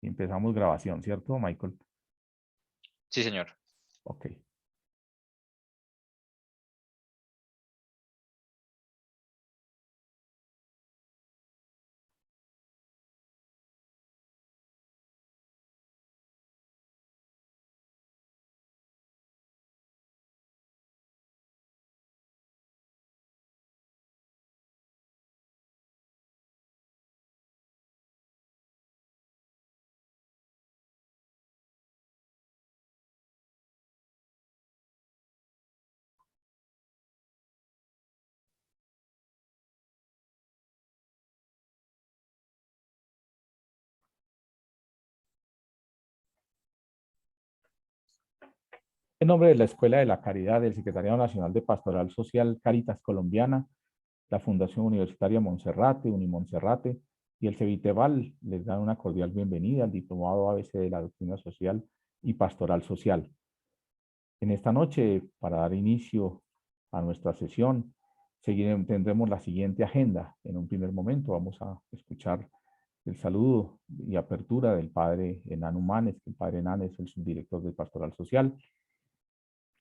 Y empezamos grabación, ¿cierto, Michael? Sí, señor. Ok. En nombre de la Escuela de la Caridad, del Secretariado Nacional de Pastoral Social Caritas Colombiana, la Fundación Universitaria Monserrate, Unimonserrate y el Ceviteval les dan una cordial bienvenida al Diplomado ABC de la Doctrina Social y Pastoral Social. En esta noche, para dar inicio a nuestra sesión, tendremos la siguiente agenda. En un primer momento vamos a escuchar el saludo y apertura del padre Hernán Humanes, que el padre Hernán es el subdirector del Pastoral Social.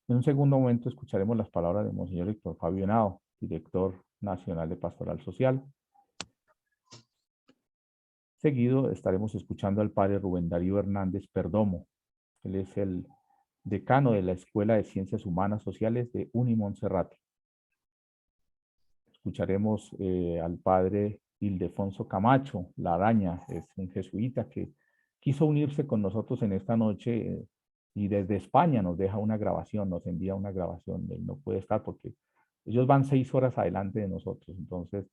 En un segundo momento escucharemos las palabras de Monseñor Héctor Fabio Henao, director nacional de Pastoral Social. Seguido estaremos escuchando al padre Rubén Darío Hernández Perdomo. Él es el decano de la Escuela de Ciencias Humanas Sociales de Unimonserrate. Escucharemos al padre Ildefonso Camacho, La Araña, es un jesuita que quiso unirse con nosotros en esta noche y desde España nos deja una grabación, nos envía una grabación. Él no puede estar porque ellos van 6 horas adelante de nosotros, entonces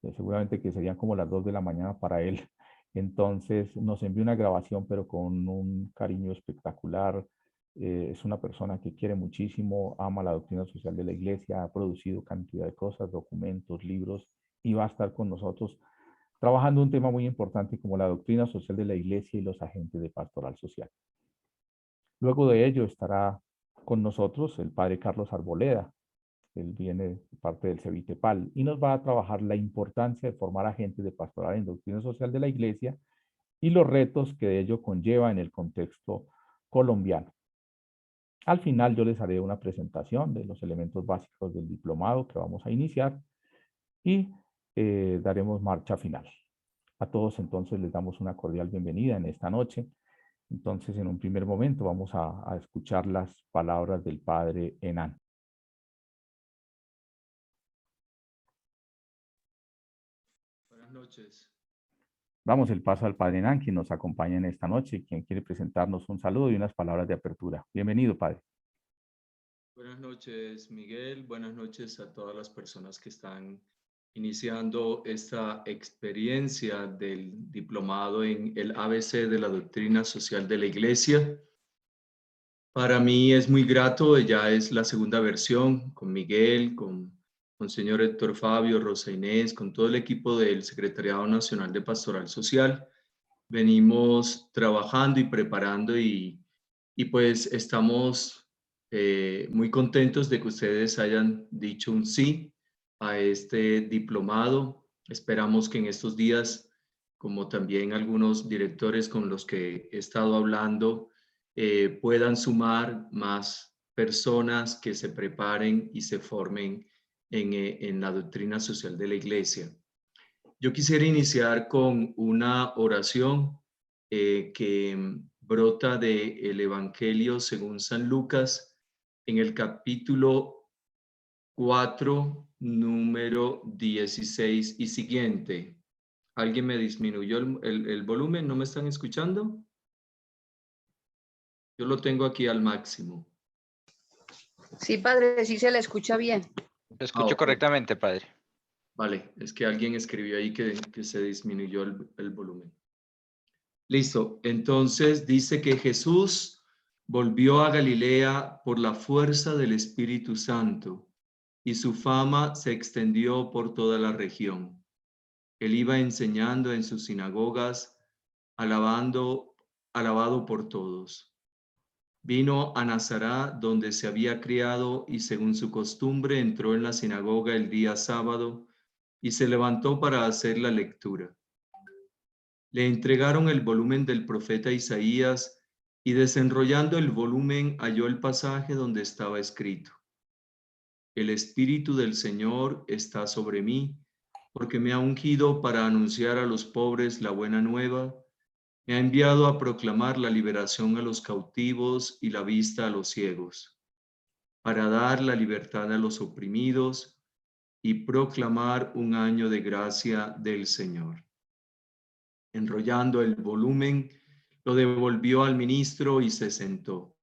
seguramente que serían como las 2 de la mañana para él. Entonces nos envía una grabación, pero con un cariño espectacular. Es una persona que quiere muchísimo, ama la doctrina social de la iglesia, ha producido cantidad de cosas, documentos, libros, y va a estar con nosotros trabajando un tema muy importante como la doctrina social de la iglesia y los agentes de pastoral social. Luego de ello estará con nosotros el padre Carlos Arboleda. Él viene de parte del Cevitepal y nos va a trabajar la importancia de formar agentes de pastoral en doctrina social de la iglesia y los retos que de ello conlleva en el contexto colombiano. Al final yo les haré una presentación de los elementos básicos del diplomado que vamos a iniciar y daremos marcha final. A todos entonces les damos una cordial bienvenida en esta noche. Entonces en un primer momento vamos a escuchar las palabras del padre Hernán. Buenas noches. Damos el paso al padre Hernán, quien nos acompaña en esta noche, quien quiere presentarnos un saludo y unas palabras de apertura. Bienvenido, padre. Buenas noches, Miguel. Buenas noches a todas las personas que están iniciando esta experiencia del diplomado en el ABC de la Doctrina Social de la Iglesia. Para mí es muy grato, ya es la segunda versión con Miguel, con Monseñor Héctor Fabio, Rosa Inés, con todo el equipo del Secretariado Nacional de Pastoral Social. Venimos trabajando y preparando y pues estamos muy contentos de que ustedes hayan dicho un sí a este diplomado. Esperamos que en estos días, como también algunos directores con los que he estado hablando, puedan sumar más personas que se preparen y se formen en la doctrina social de la Iglesia. Yo quisiera iniciar con una oración que brota del Evangelio según San Lucas en el capítulo 4, número 16 y siguiente. ¿Alguien me disminuyó el volumen? ¿No me están escuchando? Yo lo tengo aquí al máximo. Sí, padre, sí se le escucha bien. Lo escucho Ok. correctamente, padre. Vale, es que alguien escribió ahí que se disminuyó el volumen. Listo, entonces dice que Jesús volvió a Galilea por la fuerza del Espíritu Santo y su fama se extendió por toda la región. Él iba enseñando en sus sinagogas, alabado por todos. Vino a Nazaret, donde se había criado, y según su costumbre entró en la sinagoga el día sábado y se levantó para hacer la lectura. Le entregaron el volumen del profeta Isaías y desenrollando el volumen halló el pasaje donde estaba escrito: El Espíritu del Señor está sobre mí, porque me ha ungido para anunciar a los pobres la buena nueva, me ha enviado a proclamar la liberación a los cautivos y la vista a los ciegos, para dar la libertad a los oprimidos y proclamar un año de gracia del Señor. Enrollando el volumen, lo devolvió al ministro y se sentó.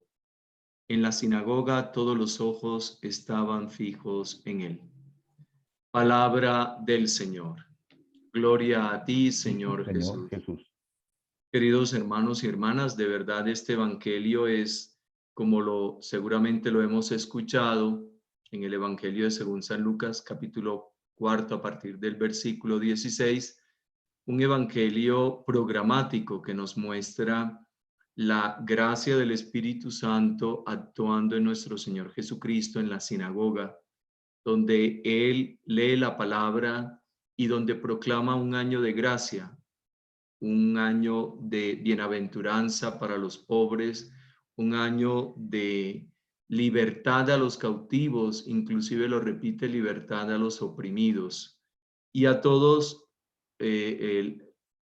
En la sinagoga todos los ojos estaban fijos en él. Palabra del Señor. Gloria a ti, Señor Señor Jesús. Jesús. Queridos hermanos y hermanas, de verdad este evangelio es, como seguramente lo hemos escuchado en el evangelio de según San Lucas, capítulo 4, a partir del versículo 16, un evangelio programático que nos muestra la gracia del Espíritu Santo actuando en nuestro Señor Jesucristo en la sinagoga, donde Él lee la palabra y donde proclama un año de gracia, un año de bienaventuranza para los pobres, un año de libertad a los cautivos, inclusive lo repite, libertad a los oprimidos, y a todos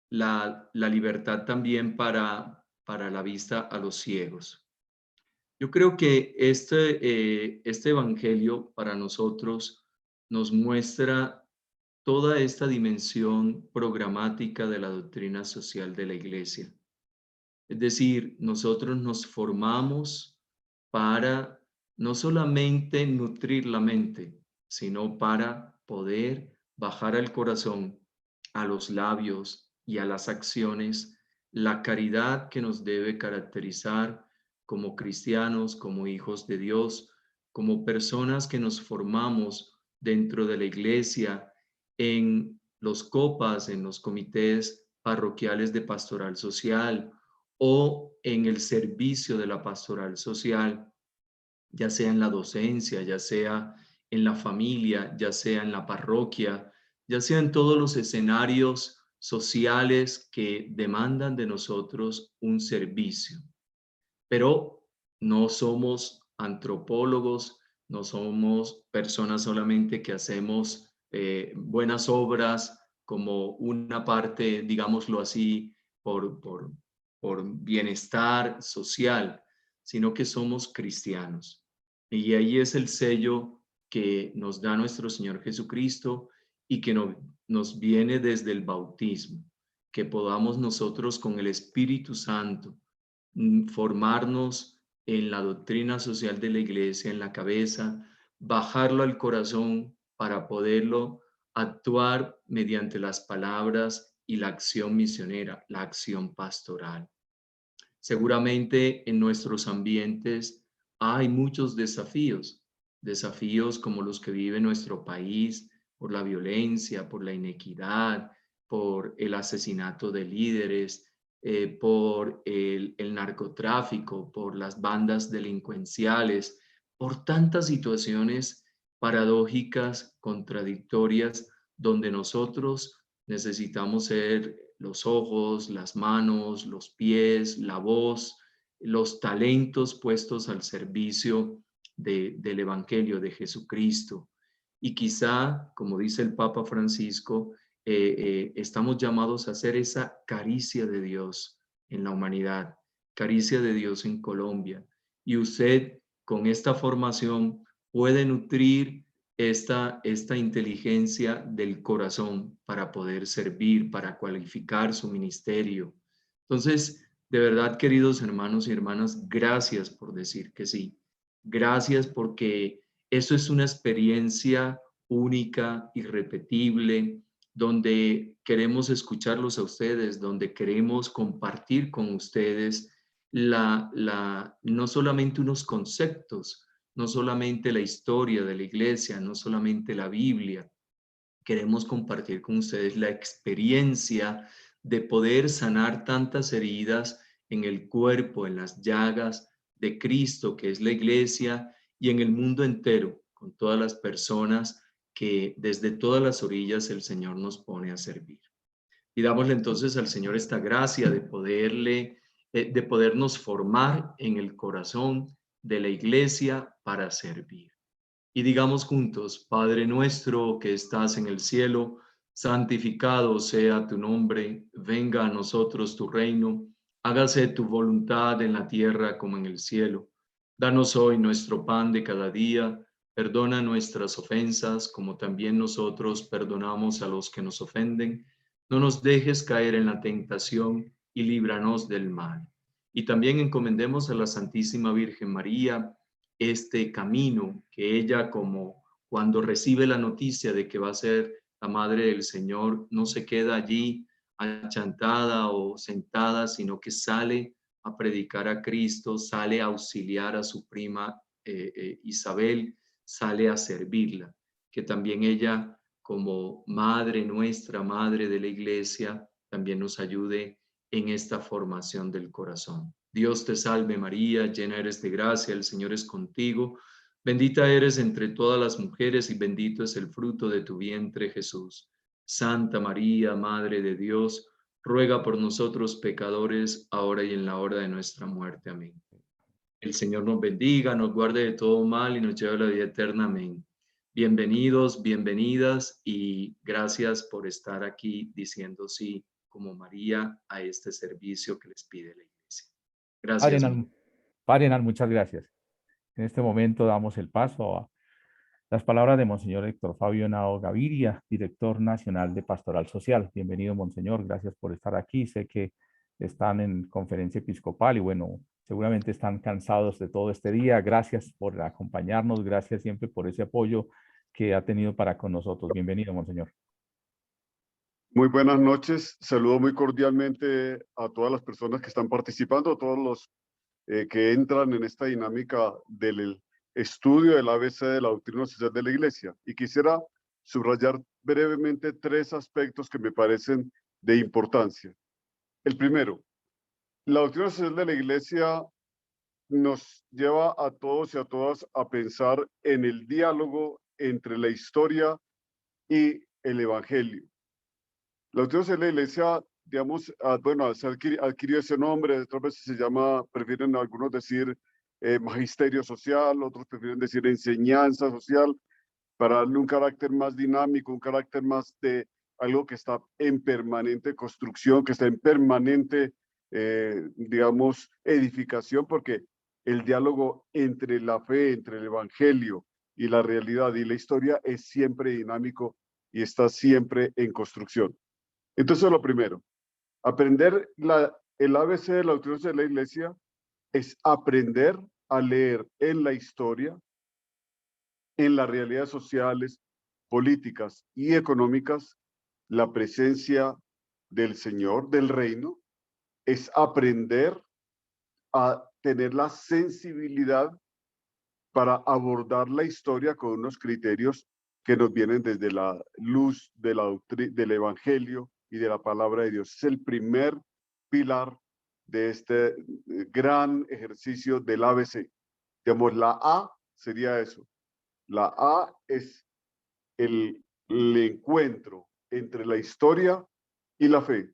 la libertad también para la vista a los ciegos. Yo creo que este evangelio para nosotros nos muestra toda esta dimensión programática de la doctrina social de la Iglesia. Es decir, nosotros nos formamos para no solamente nutrir la mente, sino para poder bajar al corazón, a los labios y a las acciones, la caridad que nos debe caracterizar como cristianos, como hijos de Dios, como personas que nos formamos dentro de la Iglesia, en los copas, en los comités parroquiales de pastoral social o en el servicio de la pastoral social, ya sea en la docencia, ya sea en la familia, ya sea en la parroquia, ya sea en todos los escenarios sociales que demandan de nosotros un servicio. Pero no somos antropólogos, no somos personas solamente que hacemos buenas obras como una parte, digámoslo así, por bienestar social, sino que somos cristianos. Y ahí es el sello que nos da nuestro Señor Jesucristo y que nos viene desde el bautismo, que podamos nosotros con el Espíritu Santo formarnos en la doctrina social de la Iglesia, en la cabeza, bajarlo al corazón para poderlo actuar mediante las palabras y la acción misionera, la acción pastoral. Seguramente en nuestros ambientes hay muchos desafíos como los que vive nuestro país, por la violencia, por la inequidad, por el asesinato de líderes, por el narcotráfico, por las bandas delincuenciales, por tantas situaciones paradójicas, contradictorias, donde nosotros necesitamos ser los ojos, las manos, los pies, la voz, los talentos puestos al servicio del Evangelio de Jesucristo. Y quizá, como dice el Papa Francisco, estamos llamados a hacer esa caricia de Dios en la humanidad, caricia de Dios en Colombia. Y usted con esta formación puede nutrir esta inteligencia del corazón para poder servir, para cualificar su ministerio. Entonces, de verdad, queridos hermanos y hermanas, gracias por decir que sí. Gracias porque eso es una experiencia única, irrepetible, donde queremos escucharlos a ustedes, donde queremos compartir con ustedes no solamente unos conceptos, no solamente la historia de la iglesia, no solamente la Biblia. Queremos compartir con ustedes la experiencia de poder sanar tantas heridas en el cuerpo, en las llagas de Cristo, que es la iglesia, y en el mundo entero, con todas las personas que desde todas las orillas el Señor nos pone a servir. Pidámosle entonces al Señor esta gracia de de podernos formar en el corazón de la iglesia para servir. Y digamos juntos: Padre nuestro que estás en el cielo, santificado sea tu nombre, venga a nosotros tu reino, hágase tu voluntad en la tierra como en el cielo. Danos hoy nuestro pan de cada día, perdona nuestras ofensas como también nosotros perdonamos a los que nos ofenden. No nos dejes caer en la tentación y líbranos del mal. Y también encomendemos a la Santísima Virgen María este camino, que ella, como cuando recibe la noticia de que va a ser la madre del Señor, no se queda allí achantada o sentada, sino que sale a predicar a Cristo, sale a auxiliar a su prima Isabel, sale a servirla, que también ella, como madre nuestra, madre de la iglesia, también nos ayude en esta formación del corazón. Dios te salve María, llena eres de gracia, el Señor es contigo, bendita eres entre todas las mujeres y bendito es el fruto de tu vientre Jesús. Santa María, Madre de Dios, ruega por nosotros pecadores, ahora y en la hora de nuestra muerte. Amén. El Señor nos bendiga, nos guarde de todo mal y nos lleve a la vida eterna. Amén. Bienvenidos, bienvenidas y gracias por estar aquí diciendo sí como María a este servicio que les pide la iglesia. Padre Gracias. Enal, Padre Enal, muchas gracias. En este momento damos el paso a las palabras de Monseñor Héctor Fabio Henao Gaviria, director nacional de Pastoral Social. Bienvenido, Monseñor, gracias por estar aquí. Sé que están en conferencia episcopal y bueno, seguramente están cansados de todo este día. Gracias por acompañarnos, gracias siempre por ese apoyo que ha tenido para con nosotros. Bienvenido, Monseñor. Muy buenas noches. Saludo muy cordialmente a todas las personas que están participando, a todos los que entran en esta dinámica del estudio del ABC de la doctrina social de la Iglesia. Y quisiera subrayar brevemente tres aspectos que me parecen de importancia. El primero, la doctrina social de la Iglesia nos lleva a todos y a todas a pensar en el diálogo entre la historia y el Evangelio. La doctrina social de la Iglesia, digamos, bueno, se adquirió ese nombre, otras veces se llama, prefieren algunos decir magisterio social, otros prefieren decir enseñanza social, para darle un carácter más dinámico, un carácter más de algo que está en permanente construcción, que está en permanente, digamos, edificación, porque el diálogo entre la fe, entre el evangelio y la realidad y la historia es siempre dinámico y está siempre en construcción. Entonces, lo primero, aprender el ABC de la doctrina de la Iglesia es aprender a leer en la historia, en las realidades sociales, políticas y económicas, la presencia del Señor, del reino, es aprender a tener la sensibilidad para abordar la historia con unos criterios que nos vienen desde la luz de la del Evangelio y de la palabra de Dios. Es el primer pilar de este gran ejercicio del ABC. Digamos, la A sería eso. La A es el encuentro entre la historia y la fe.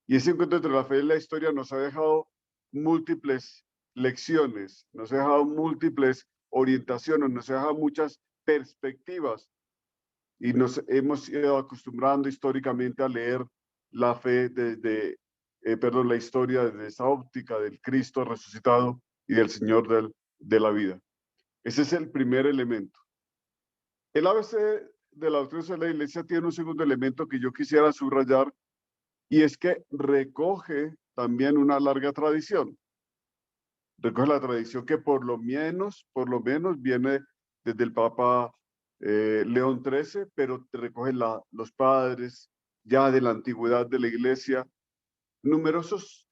Y ese encuentro entre la fe y la historia nos ha dejado múltiples lecciones, nos ha dejado múltiples orientaciones, nos ha dejado muchas perspectivas y nos hemos ido acostumbrando históricamente a leer la fe desde, la historia desde esa óptica del Cristo resucitado y del Señor de la vida. Ese es el primer elemento. El ABC de la doctrina de la Iglesia tiene un segundo elemento que yo quisiera subrayar y es que recoge también una larga tradición. Recoge la tradición que por lo menos viene desde el Papa León XIII, pero recoge los padres ya de la antigüedad de la Iglesia, numerosos,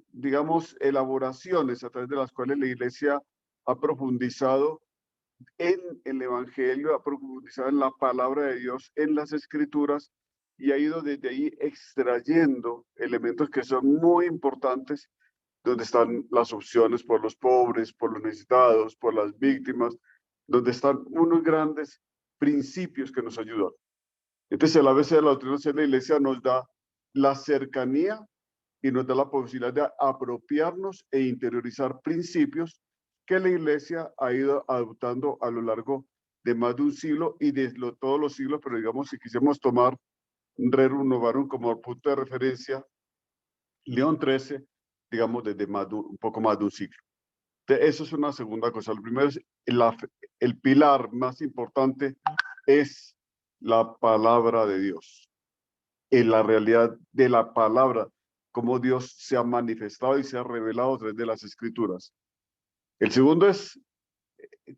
digamos, elaboraciones a través de las cuales la Iglesia ha profundizado en el Evangelio, ha profundizado en la palabra de Dios, en las Escrituras, y ha ido desde ahí extrayendo elementos que son muy importantes, donde están las opciones por los pobres, por los necesitados, por las víctimas, donde están unos grandes principios que nos ayudan. Entonces el ABC de la doctrina social de la iglesia nos da la cercanía y nos da la posibilidad de apropiarnos e interiorizar principios que la iglesia ha ido adoptando a lo largo de más de un siglo y de todos los siglos, pero digamos, si quisiéramos tomar Rerum Novarum como punto de referencia, León XIII, digamos, desde un poco más de un siglo. Entonces, eso es una segunda cosa. Lo primero es el pilar más importante es la palabra de Dios. En la realidad de la palabra, cómo Dios se ha manifestado y se ha revelado a través de las escrituras. El segundo es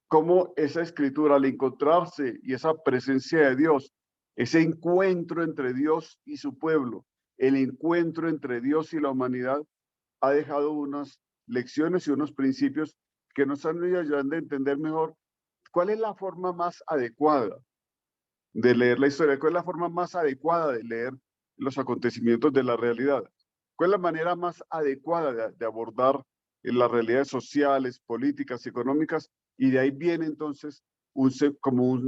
cómo esa escritura, al encontrarse y esa presencia de Dios, ese encuentro entre Dios y su pueblo, el encuentro entre Dios y la humanidad, ha dejado unas lecciones y unos principios que nos han ido ayudando a entender mejor cuál es la forma más adecuada de leer la historia, cuál es la forma más adecuada de leer los acontecimientos de la realidad, cuál es la manera más adecuada de abordar las realidades sociales, políticas, económicas, y de ahí viene entonces como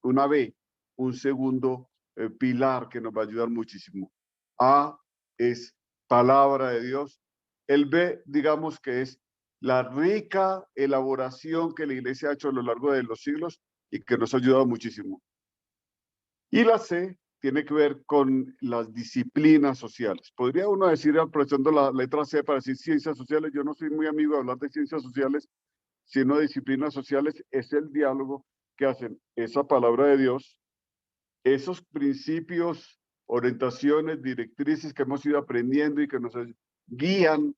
una B, un segundo pilar que nos va a ayudar muchísimo. A es palabra de Dios. El B, digamos que es la rica elaboración que la iglesia ha hecho a lo largo de los siglos y que nos ha ayudado muchísimo. Y la C tiene que ver con las disciplinas sociales. Podría uno decir, aprovechando la letra C para decir ciencias sociales, yo no soy muy amigo de hablar de ciencias sociales, sino de disciplinas sociales, es el diálogo que hacen esa palabra de Dios, esos principios, orientaciones, directrices que hemos ido aprendiendo y que nos guían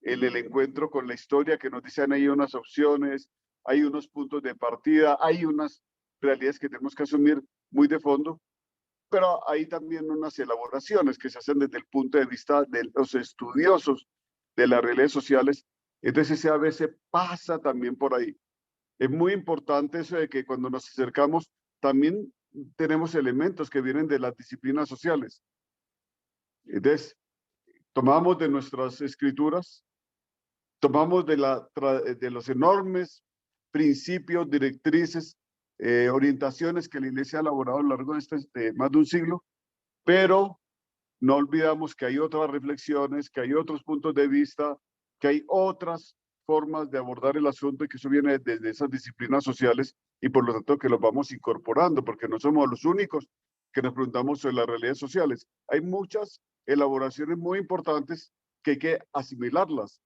en el encuentro con la historia, que nos dicen ahí unas opciones, hay unos puntos de partida, hay unas realidades que tenemos que asumir muy de fondo, pero hay también unas elaboraciones que se hacen desde el punto de vista de los estudiosos de las realidades sociales. Entonces ese a veces pasa también por ahí. Es muy importante eso de que cuando nos acercamos también tenemos elementos que vienen de las disciplinas sociales. Entonces, tomamos de nuestras escrituras, tomamos de los enormes principios, directrices, orientaciones que la iglesia ha elaborado a lo largo de más de un siglo, pero no olvidamos que hay otras reflexiones, que hay otros puntos de vista, que hay otras formas de abordar el asunto y que eso viene desde esas disciplinas sociales y por lo tanto que los vamos incorporando porque no somos los únicos que nos preguntamos sobre las realidades sociales. Hay muchas elaboraciones muy importantes que hay que asimilarlas.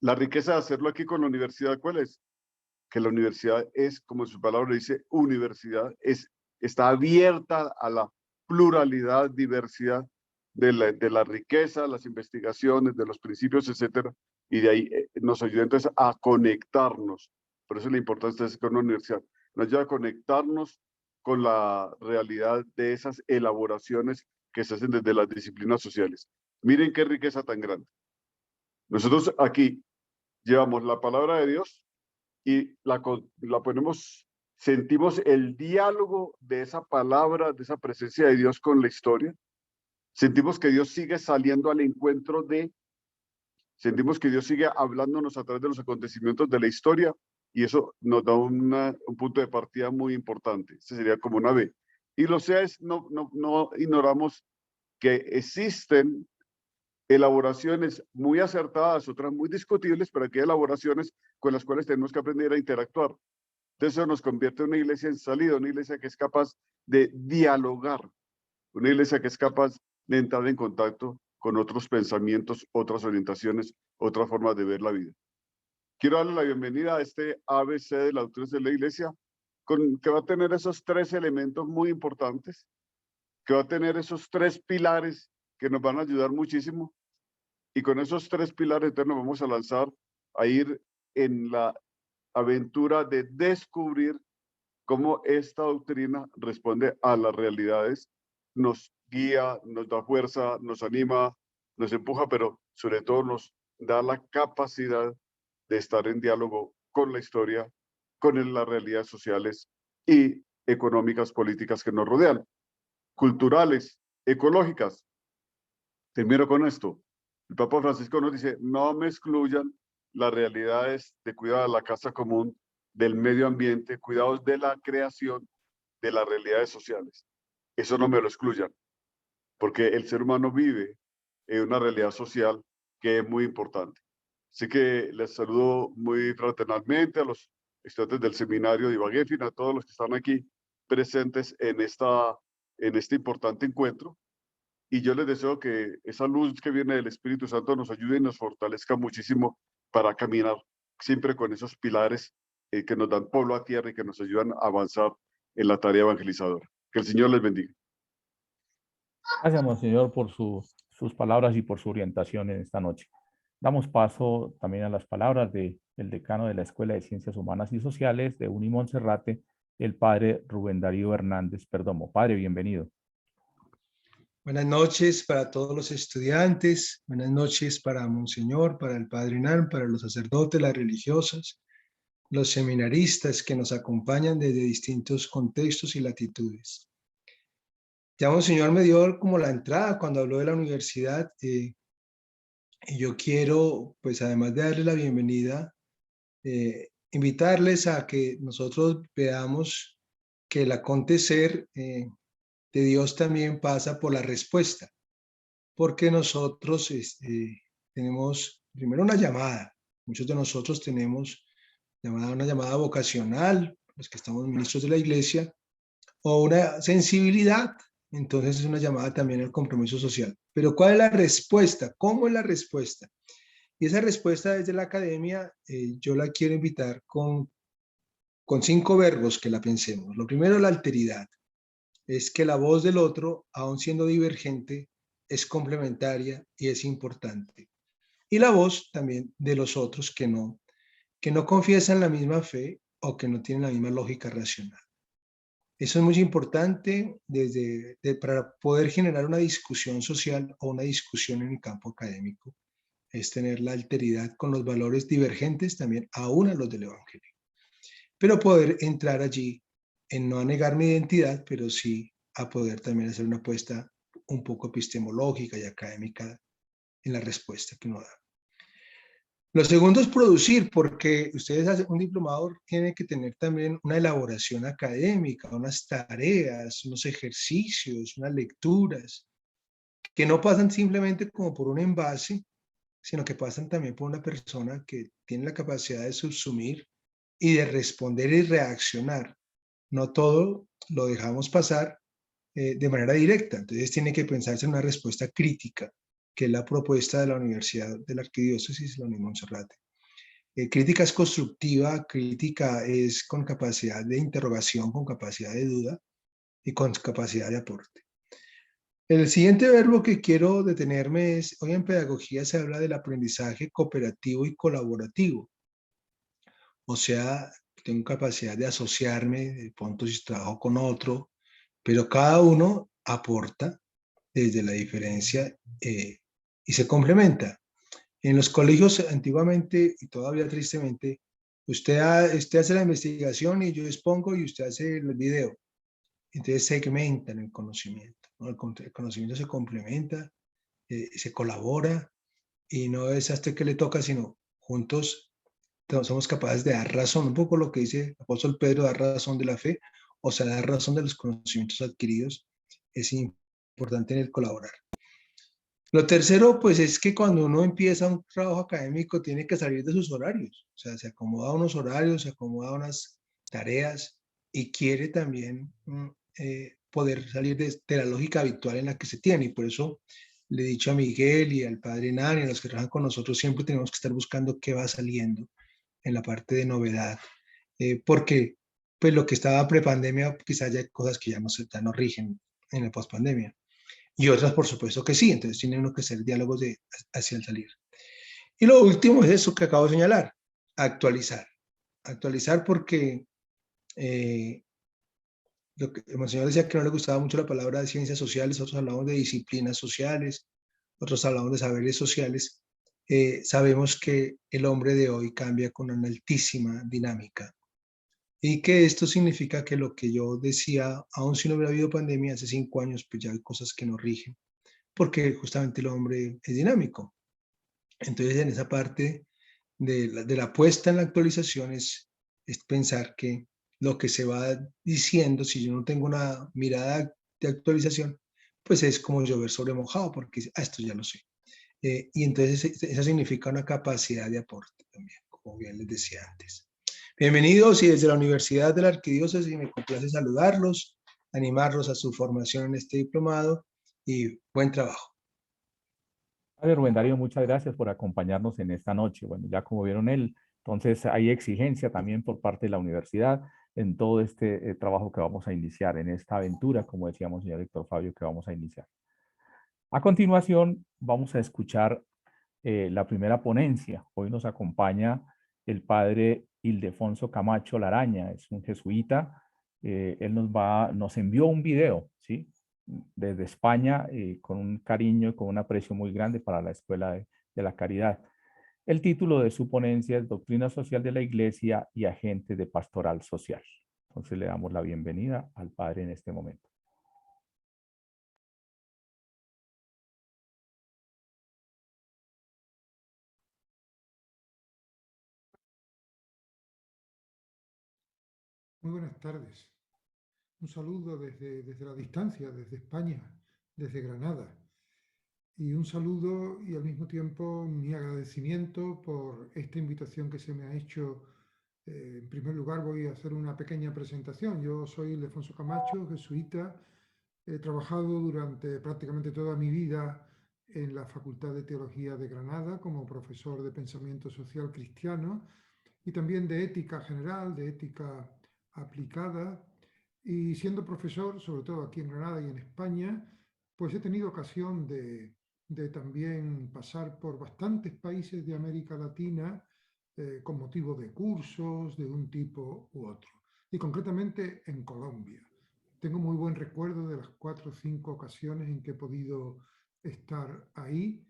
La riqueza de hacerlo aquí con la universidad, ¿cuál es? Que la universidad es, como su palabra dice, universidad, está abierta a la pluralidad, diversidad de la riqueza, las investigaciones, de los principios, etcétera, y de ahí nos ayuda entonces a conectarnos. Por eso la importancia de con una universidad. Nos ayuda a conectarnos con la realidad de esas elaboraciones que se hacen desde las disciplinas sociales. Miren qué riqueza tan grande. Nosotros aquí llevamos la palabra de Dios y la ponemos, sentimos el diálogo de esa palabra, de esa presencia de Dios con la historia. Sentimos que Dios sigue saliendo al encuentro sentimos que Dios sigue hablándonos a través de los acontecimientos de la historia y eso nos da un punto de partida muy importante. Ese sería como una B. Y lo sea es, no ignoramos que existen elaboraciones muy acertadas, otras muy discutibles, pero aquí hay elaboraciones con las cuales tenemos que aprender a interactuar. Entonces eso nos convierte en una iglesia en salida, una iglesia que es capaz de dialogar, una iglesia que es capaz de entrar en contacto con otros pensamientos, otras orientaciones, otras formas de ver la vida. Quiero darle la bienvenida a este ABC de la doctrina de la iglesia, que va a tener esos tres elementos muy importantes, que va a tener esos tres pilares que nos van a ayudar muchísimo. Y con esos tres pilares entonces nos vamos a lanzar a ir en la aventura de descubrir cómo esta doctrina responde a las realidades, nos guía, nos da fuerza, nos anima, nos empuja, pero sobre todo nos da la capacidad de estar en diálogo con la historia, con las realidades sociales y económicas, políticas que nos rodean, culturales, ecológicas. Termino con esto. El Papa Francisco nos dice, no me excluyan las realidades de cuidado de la casa común, del medio ambiente, cuidados de la creación, de las realidades sociales. eso no me lo excluyan, porque el ser humano vive en una realidad social que es muy importante. Así que les saludo muy fraternalmente a los estudiantes del seminario de Ibagué, a todos los que están aquí presentes en este importante encuentro. Y yo les deseo que esa luz que viene del Espíritu Santo nos ayude y nos fortalezca muchísimo para caminar siempre con esos pilares que nos dan pueblo a tierra y que nos ayudan a avanzar en la tarea evangelizadora. Que el Señor les bendiga. Gracias, Monseñor, por sus palabras y por su orientación en esta noche. Damos paso también a las palabras del decano de la Escuela de Ciencias Humanas y Sociales de Unimonserrate, el padre Rubén Darío Hernández Perdomo. Padre, bienvenido. Buenas noches para todos los estudiantes, buenas noches para Monseñor, para el Padre Hernán, para los sacerdotes, las religiosas, los seminaristas que nos acompañan desde distintos contextos y latitudes. Ya Monseñor me dio como la entrada cuando habló de la universidad y yo quiero, pues además de darle la bienvenida, invitarles a que nosotros veamos que el acontecer de Dios también pasa por la respuesta, porque nosotros tenemos primero una llamada, muchos de nosotros tenemos una llamada vocacional, los que estamos ministros de la iglesia, o una sensibilidad, entonces es una llamada también al compromiso social. Pero ¿cuál es la respuesta? ¿Cómo es la respuesta? Y esa respuesta desde la academia yo la quiero invitar con 5 verbos que la pensemos. Lo primero, la alteridad. Es que la voz del otro, aun siendo divergente, es complementaria y es importante. Y la voz también de los otros que no confiesan la misma fe o que no tienen la misma lógica racional. Eso es muy importante para poder generar una discusión social o una discusión en el campo académico. Es tener la alteridad con los valores divergentes también, aún a los del Evangelio. Pero poder entrar allí en no a negar mi identidad, pero sí a poder también hacer una apuesta un poco epistemológica y académica en la respuesta que uno da. Lo segundo es producir, porque ustedes hacen un diplomado, tiene que tener también una elaboración académica, unas tareas, unos ejercicios, unas lecturas, que no pasan simplemente como por un envase, sino que pasan también por una persona que tiene la capacidad de subsumir y de responder y reaccionar. No todo lo dejamos pasar de manera directa, entonces tiene que pensarse en una respuesta crítica, que es la propuesta de la Universidad de la Arquidiócesis de la Unimonserrate. Crítica es constructiva, crítica es con capacidad de interrogación, con capacidad de duda y con capacidad de aporte. El siguiente verbo que quiero detenerme es, hoy en pedagogía se habla del aprendizaje cooperativo y colaborativo. O sea, tengo capacidad de asociarme, de pronto si trabajo con otro, pero cada uno aporta desde la diferencia y se complementa. En los colegios antiguamente, y todavía tristemente, usted hace la investigación y yo expongo y usted hace el video. Entonces segmentan el conocimiento, ¿no? El conocimiento se complementa, se colabora y no es hasta que le toca, sino juntos somos capaces de dar razón, un poco lo que dice el apóstol Pedro, dar razón de la fe, o sea, dar razón de los conocimientos adquiridos, es importante en el colaborar. Lo tercero, pues es que cuando uno empieza un trabajo académico tiene que salir de sus horarios, o sea, se acomoda a unos horarios, se acomoda a unas tareas y quiere también poder salir de la lógica habitual en la que se tiene, y por eso le he dicho a Miguel y al padre Nani, a los que trabajan con nosotros, siempre tenemos que estar buscando qué va saliendo en la parte de novedad, porque pues lo que estaba prepandemia, quizás haya cosas que ya no rigen en la pospandemia, y otras por supuesto que sí, entonces tiene uno que hacer diálogos hacia el salir. Y lo último es eso que acabo de señalar, actualizar porque lo que el señor decía que no le gustaba mucho la palabra de ciencias sociales, otros hablamos de disciplinas sociales, otros hablamos de saberes sociales. Sabemos que el hombre de hoy cambia con una altísima dinámica y que esto significa que lo que yo decía, aun si no hubiera habido pandemia hace 5 años, pues ya hay cosas que no rigen, porque justamente el hombre es dinámico. Entonces en esa parte de la apuesta en la actualización es pensar que lo que se va diciendo, si yo no tengo una mirada de actualización, pues es como llover sobre mojado, porque esto ya lo sé. Y entonces eso significa una capacidad de aporte también, como bien les decía antes. Bienvenidos y desde la Universidad de la Arquidiócesis me complace saludarlos, animarlos a su formación en este diplomado y buen trabajo. Padre Rubén Darío, muchas gracias por acompañarnos en esta noche. Bueno, ya como vieron entonces hay exigencia también por parte de la universidad en todo este trabajo que vamos a iniciar, en esta aventura, como decíamos, señor Héctor Fabio, que vamos a iniciar. A continuación, vamos a escuchar la primera ponencia. Hoy nos acompaña el padre Ildefonso Camacho Laraña, es un jesuita. Él nos envió un video, ¿sí? Desde España, con un cariño y con un aprecio muy grande para la Escuela de la Caridad. El título de su ponencia es Doctrina Social de la Iglesia y Agentes de Pastoral Social. Entonces le damos la bienvenida al padre en este momento. Muy buenas tardes. Un saludo desde la distancia, desde España, desde Granada. Y un saludo y al mismo tiempo mi agradecimiento por esta invitación que se me ha hecho. En primer lugar voy a hacer una pequeña presentación. Yo soy Ildefonso Camacho, jesuita. He trabajado durante prácticamente toda mi vida en la Facultad de Teología de Granada como profesor de pensamiento social cristiano y también de ética general, de ética aplicada. Y siendo profesor, sobre todo aquí en Granada y en España, pues he tenido ocasión de también pasar por bastantes países de América Latina con motivo de cursos de un tipo u otro. Y concretamente en Colombia. Tengo muy buen recuerdo de las 4 o 5 ocasiones en que he podido estar ahí.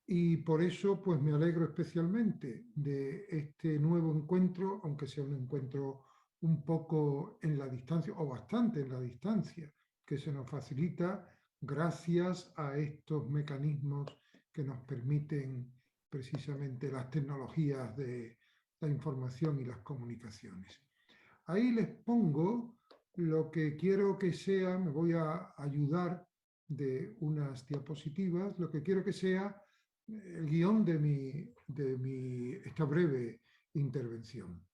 Y por eso pues me alegro especialmente de este nuevo encuentro, aunque sea un encuentro un poco en la distancia o bastante en la distancia, que se nos facilita gracias a estos mecanismos que nos permiten precisamente las tecnologías de la información y las comunicaciones. Ahí les pongo lo que quiero que sea, me voy a ayudar de unas diapositivas, lo que quiero que sea el guión de esta breve intervención.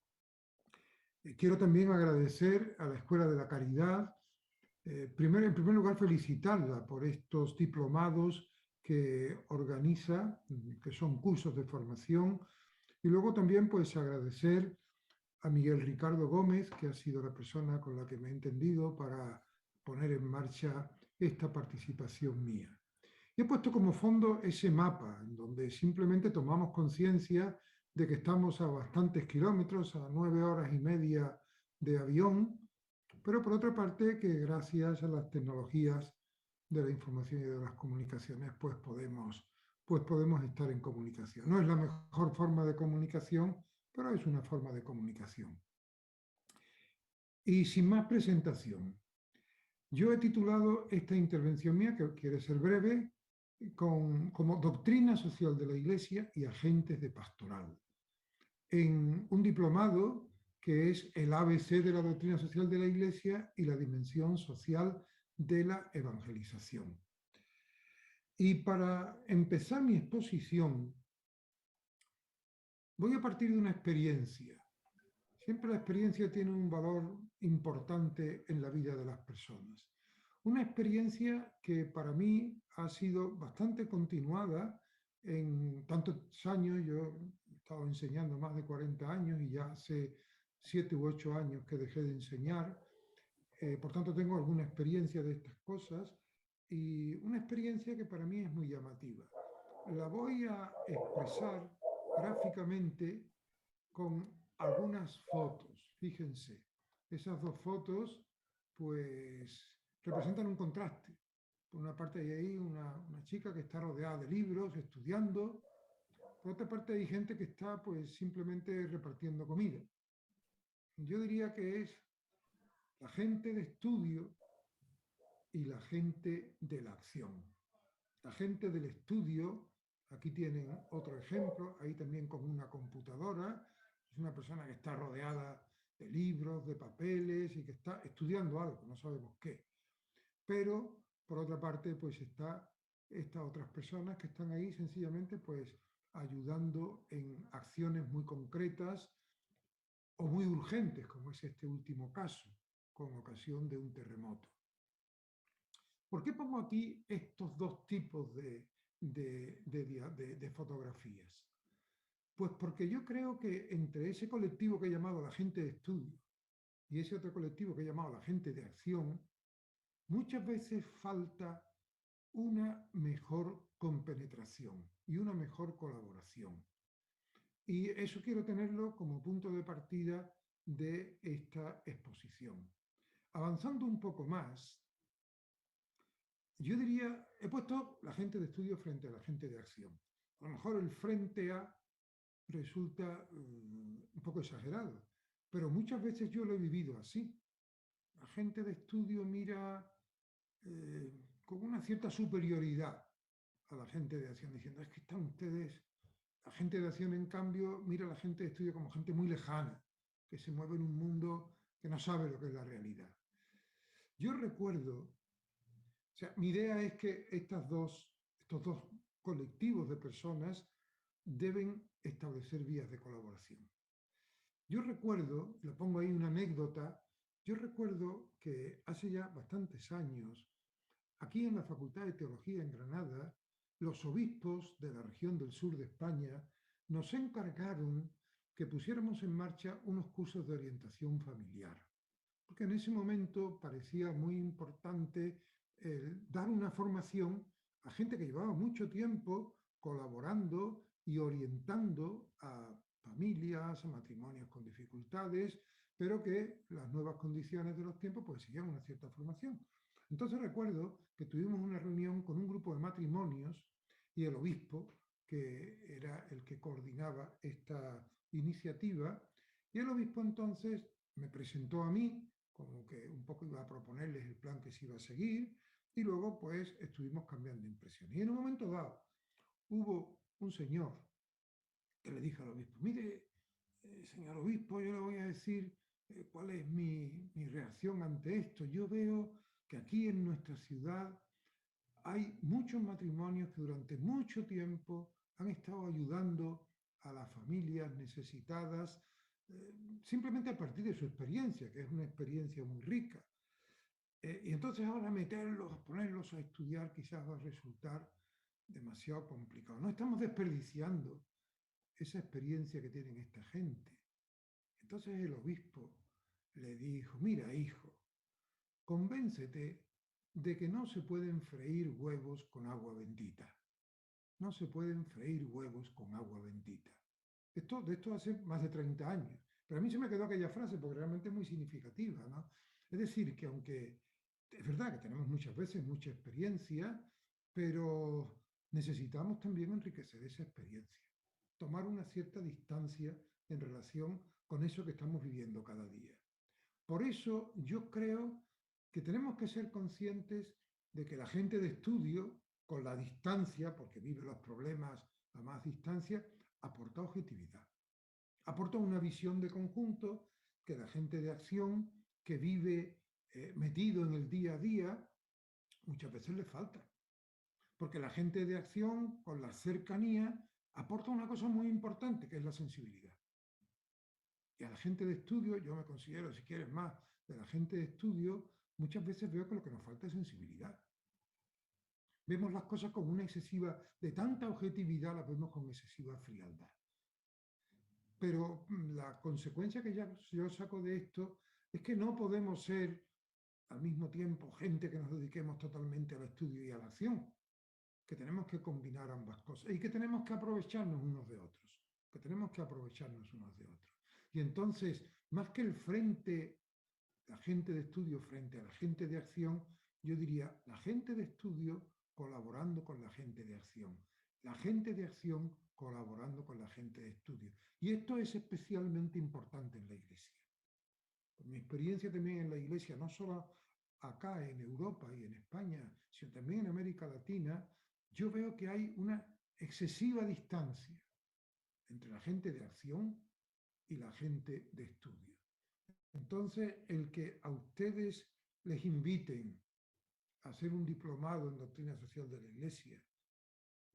Quiero también agradecer a la Escuela de la Caridad, en primer lugar felicitarla por estos diplomados que organiza, que son cursos de formación, y luego también pues agradecer a Miguel Ricardo Gómez, que ha sido la persona con la que me he entendido para poner en marcha esta participación mía. Y he puesto como fondo ese mapa, en donde simplemente tomamos conciencia de que estamos a bastantes kilómetros, a 9 horas y media de avión, pero por otra parte que gracias a las tecnologías de la información y de las comunicaciones, pues podemos estar en comunicación. No es la mejor forma de comunicación, pero es una forma de comunicación. Y sin más presentación, yo he titulado esta intervención mía, que quiere ser breve, como Doctrina Social de la Iglesia y Agentes de Pastoral, en un diplomado que es el ABC de la Doctrina Social de la Iglesia y la dimensión social de la evangelización. Y para empezar mi exposición, voy a partir de una experiencia. Siempre la experiencia tiene un valor importante en la vida de las personas. Una experiencia que para mí ha sido bastante continuada en tantos años. Yo he estado enseñando más de 40 años y ya hace 7 u 8 años que dejé de enseñar. Por tanto, tengo alguna experiencia de estas cosas y una experiencia que para mí es muy llamativa. La voy a expresar gráficamente con algunas fotos. Fíjense, esas dos fotos pues representan un contraste. Por una parte hay ahí una chica que está rodeada de libros, estudiando. Por otra parte hay gente que está pues simplemente repartiendo comida. Yo diría que es la gente de estudio y la gente de la acción. La gente del estudio, aquí tienen otro ejemplo, ahí también con una computadora, es una persona que está rodeada de libros, de papeles y que está estudiando algo, no sabemos qué. Pero, por otra parte, pues está estas otras personas que están ahí sencillamente pues ayudando en acciones muy concretas o muy urgentes, como es este último caso, con ocasión de un terremoto. ¿Por qué pongo aquí estos dos tipos de fotografías? Pues porque yo creo que entre ese colectivo que he llamado la gente de estudio y ese otro colectivo que he llamado la gente de acción, muchas veces falta una mejor compenetración y una mejor colaboración. Y eso quiero tenerlo como punto de partida de esta exposición. Avanzando un poco más, yo diría, he puesto la gente de estudio frente a la gente de acción. A lo mejor el frente A resulta un poco exagerado, pero muchas veces yo lo he vivido así. La gente de estudio mira con una cierta superioridad a la gente de acción, diciendo, es que están ustedes... La gente de acción, en cambio, mira a la gente de estudio como gente muy lejana, que se mueve en un mundo que no sabe lo que es la realidad. Yo recuerdo, o sea, mi idea es que estos dos colectivos de personas deben establecer vías de colaboración. Yo recuerdo, lo pongo ahí una anécdota, yo recuerdo que hace ya bastantes años, aquí en la Facultad de Teología en Granada, los obispos de la región del sur de España nos encargaron que pusiéramos en marcha unos cursos de orientación familiar, porque en ese momento parecía muy importante dar una formación a gente que llevaba mucho tiempo colaborando y orientando a familias, a matrimonios con dificultades, pero que las nuevas condiciones de los tiempos pues exigían una cierta formación. Entonces recuerdo que tuvimos una reunión con un grupo de matrimonios y el obispo, que era el que coordinaba esta iniciativa, y el obispo entonces me presentó a mí, como que un poco iba a proponerles el plan que se iba a seguir, y luego pues estuvimos cambiando impresiones. Y en un momento dado hubo un señor que le dijo al obispo, mire, señor obispo, yo le voy a decir cuál es mi reacción ante esto. Yo veo que aquí en nuestra ciudad hay muchos matrimonios que durante mucho tiempo han estado ayudando a las familias necesitadas simplemente a partir de su experiencia, que es una experiencia muy rica. Y entonces ahora meterlos, ponerlos a estudiar quizás va a resultar demasiado complicado. No estamos desperdiciando esa experiencia que tienen esta gente. Entonces el obispo le dijo, mira hijo, convéncete de que no se pueden freír huevos con agua bendita. No se pueden freír huevos con agua bendita. De esto hace más de 30 años. Pero a mí se me quedó aquella frase porque realmente es muy significativa, ¿no? Es decir, que aunque es verdad que tenemos muchas veces mucha experiencia, pero necesitamos también enriquecer esa experiencia. Tomar una cierta distancia en relación con eso que estamos viviendo cada día. Por eso yo creo que tenemos que ser conscientes de que la gente de estudio, con la distancia, porque vive los problemas a más distancia, aporta objetividad. Aporta una visión de conjunto que la gente de acción, que vive metido en el día a día, muchas veces le falta. Porque la gente de acción, con la cercanía, aporta una cosa muy importante, que es la sensibilidad. Y a la gente de estudio, yo me considero, si quieres más, de la gente de estudio, muchas veces veo que lo que nos falta es sensibilidad. Vemos las cosas con una excesiva, de tanta objetividad las vemos con excesiva frialdad. Pero la consecuencia que yo saco de esto es que no podemos ser al mismo tiempo gente que nos dediquemos totalmente al estudio y a la acción, que tenemos que combinar ambas cosas y que tenemos que aprovecharnos unos de otros, que tenemos que aprovecharnos unos de otros. Y entonces, más que el frente, la gente de estudio frente a la gente de acción, yo diría la gente de estudio colaborando con la gente de acción, la gente de acción colaborando con la gente de estudio. Y esto es especialmente importante en la Iglesia. Por mi experiencia también en la Iglesia, no solo acá en Europa y en España, sino también en América Latina, yo veo que hay una excesiva distancia entre la gente de acción y la gente de estudio. Entonces, el que a ustedes les inviten hacer un diplomado en doctrina social de la Iglesia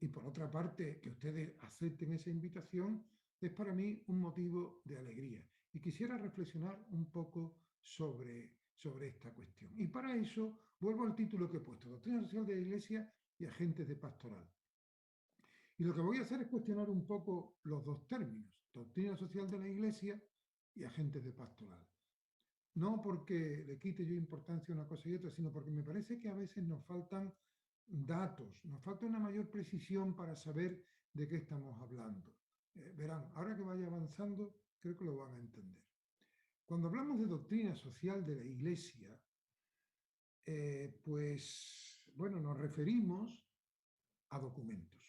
y por otra parte que ustedes acepten esa invitación, es para mí un motivo de alegría. Y quisiera reflexionar un poco sobre esta cuestión. Y para eso vuelvo al título que he puesto, Doctrina Social de la Iglesia y Agentes de Pastoral. Y lo que voy a hacer es cuestionar un poco los dos términos, doctrina social de la Iglesia y agentes de pastoral. No porque le quite yo importancia a una cosa y otra, sino porque me parece que a veces nos faltan datos, nos falta una mayor precisión para saber de qué estamos hablando. Verán, ahora que vaya avanzando, creo que lo van a entender. Cuando hablamos de doctrina social de la Iglesia, pues, bueno, nos referimos a documentos.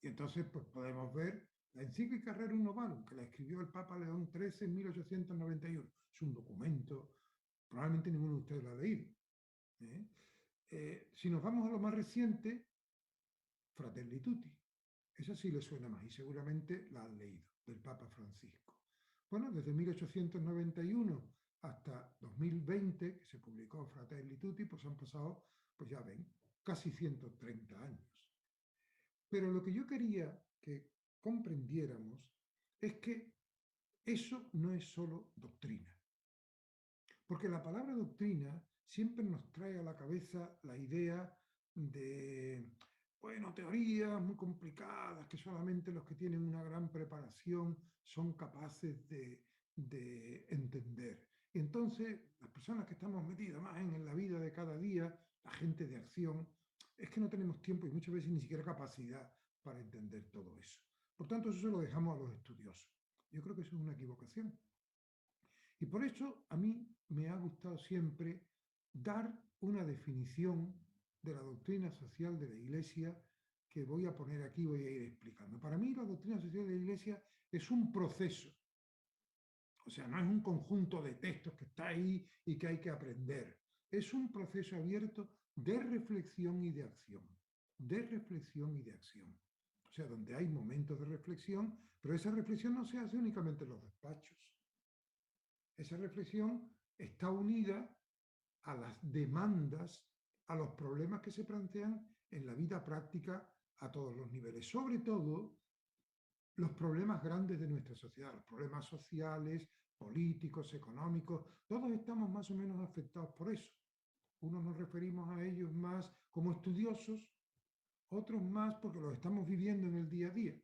Y entonces, pues podemos ver la encíclica Rerum Novarum, que la escribió el Papa León XIII en 1891. Es un documento, probablemente ninguno de ustedes lo ha leído. Si nos vamos a lo más reciente, Fratelli Tutti. Esa sí le suena más y seguramente la han leído, del Papa Francisco. Bueno, desde 1891 hasta 2020, que se publicó Fratelli Tutti, pues han pasado, pues ya ven, casi 130 años. Pero lo que yo quería que comprendiéramos es que eso no es solo doctrina. Porque la palabra doctrina siempre nos trae a la cabeza la idea de, bueno, teorías muy complicadas que solamente los que tienen una gran preparación son capaces de entender. Y entonces, las personas que estamos metidas más en la vida de cada día, la gente de acción, es que no tenemos tiempo y muchas veces ni siquiera capacidad para entender todo eso. Por tanto, eso se lo dejamos a los estudiosos. Yo creo que eso es una equivocación. Y por eso a mí me ha gustado siempre dar una definición de la doctrina social de la Iglesia que voy a poner aquí, voy a ir explicando. Para mí la doctrina social de la Iglesia es un proceso. O sea, no es un conjunto de textos que está ahí y que hay que aprender. Es un proceso abierto de reflexión y de acción. De reflexión y de acción. O sea, donde hay momentos de reflexión, pero esa reflexión no se hace únicamente en los despachos. Esa reflexión está unida a las demandas, a los problemas que se plantean en la vida práctica a todos los niveles. Sobre todo, los problemas grandes de nuestra sociedad, los problemas sociales, políticos, económicos, todos estamos más o menos afectados por eso. Unos nos referimos a ellos más como estudiosos, otros más porque los estamos viviendo en el día a día.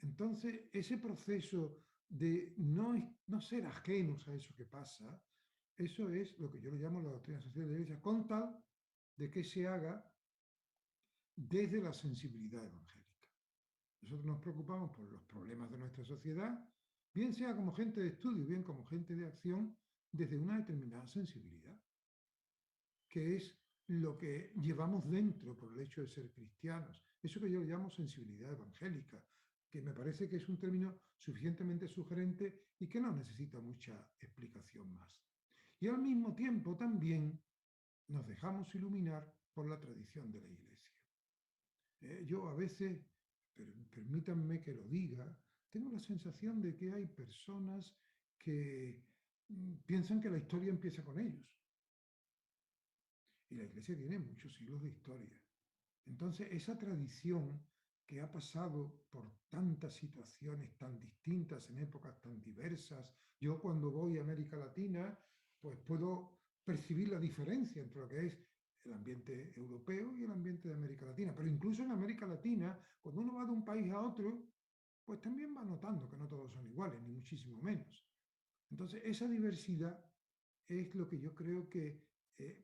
Entonces, ese proceso de no ser ajenos a eso que pasa, eso es lo que yo le llamo la doctrina social de la Iglesia, con tal de que se haga desde la sensibilidad evangélica. Nosotros nos preocupamos por los problemas de nuestra sociedad, bien sea como gente de estudio, bien como gente de acción, desde una determinada sensibilidad, que es lo que llevamos dentro por el hecho de ser cristianos. Eso que yo le llamo sensibilidad evangélica, que me parece que es un término suficientemente sugerente y que no necesita mucha explicación más. Y al mismo tiempo también nos dejamos iluminar por la tradición de la Iglesia. Yo a veces, permítanme que lo diga, tengo la sensación de que hay personas que piensan que la historia empieza con ellos. Y la Iglesia tiene muchos siglos de historia. Entonces, esa tradición que ha pasado por tantas situaciones tan distintas en épocas tan diversas, yo cuando voy a América Latina, pues puedo percibir la diferencia entre lo que es el ambiente europeo y el ambiente de América Latina. Pero incluso en América Latina, cuando uno va de un país a otro, pues también va notando que no todos son iguales, ni muchísimo menos. Entonces, esa diversidad es lo que yo creo que,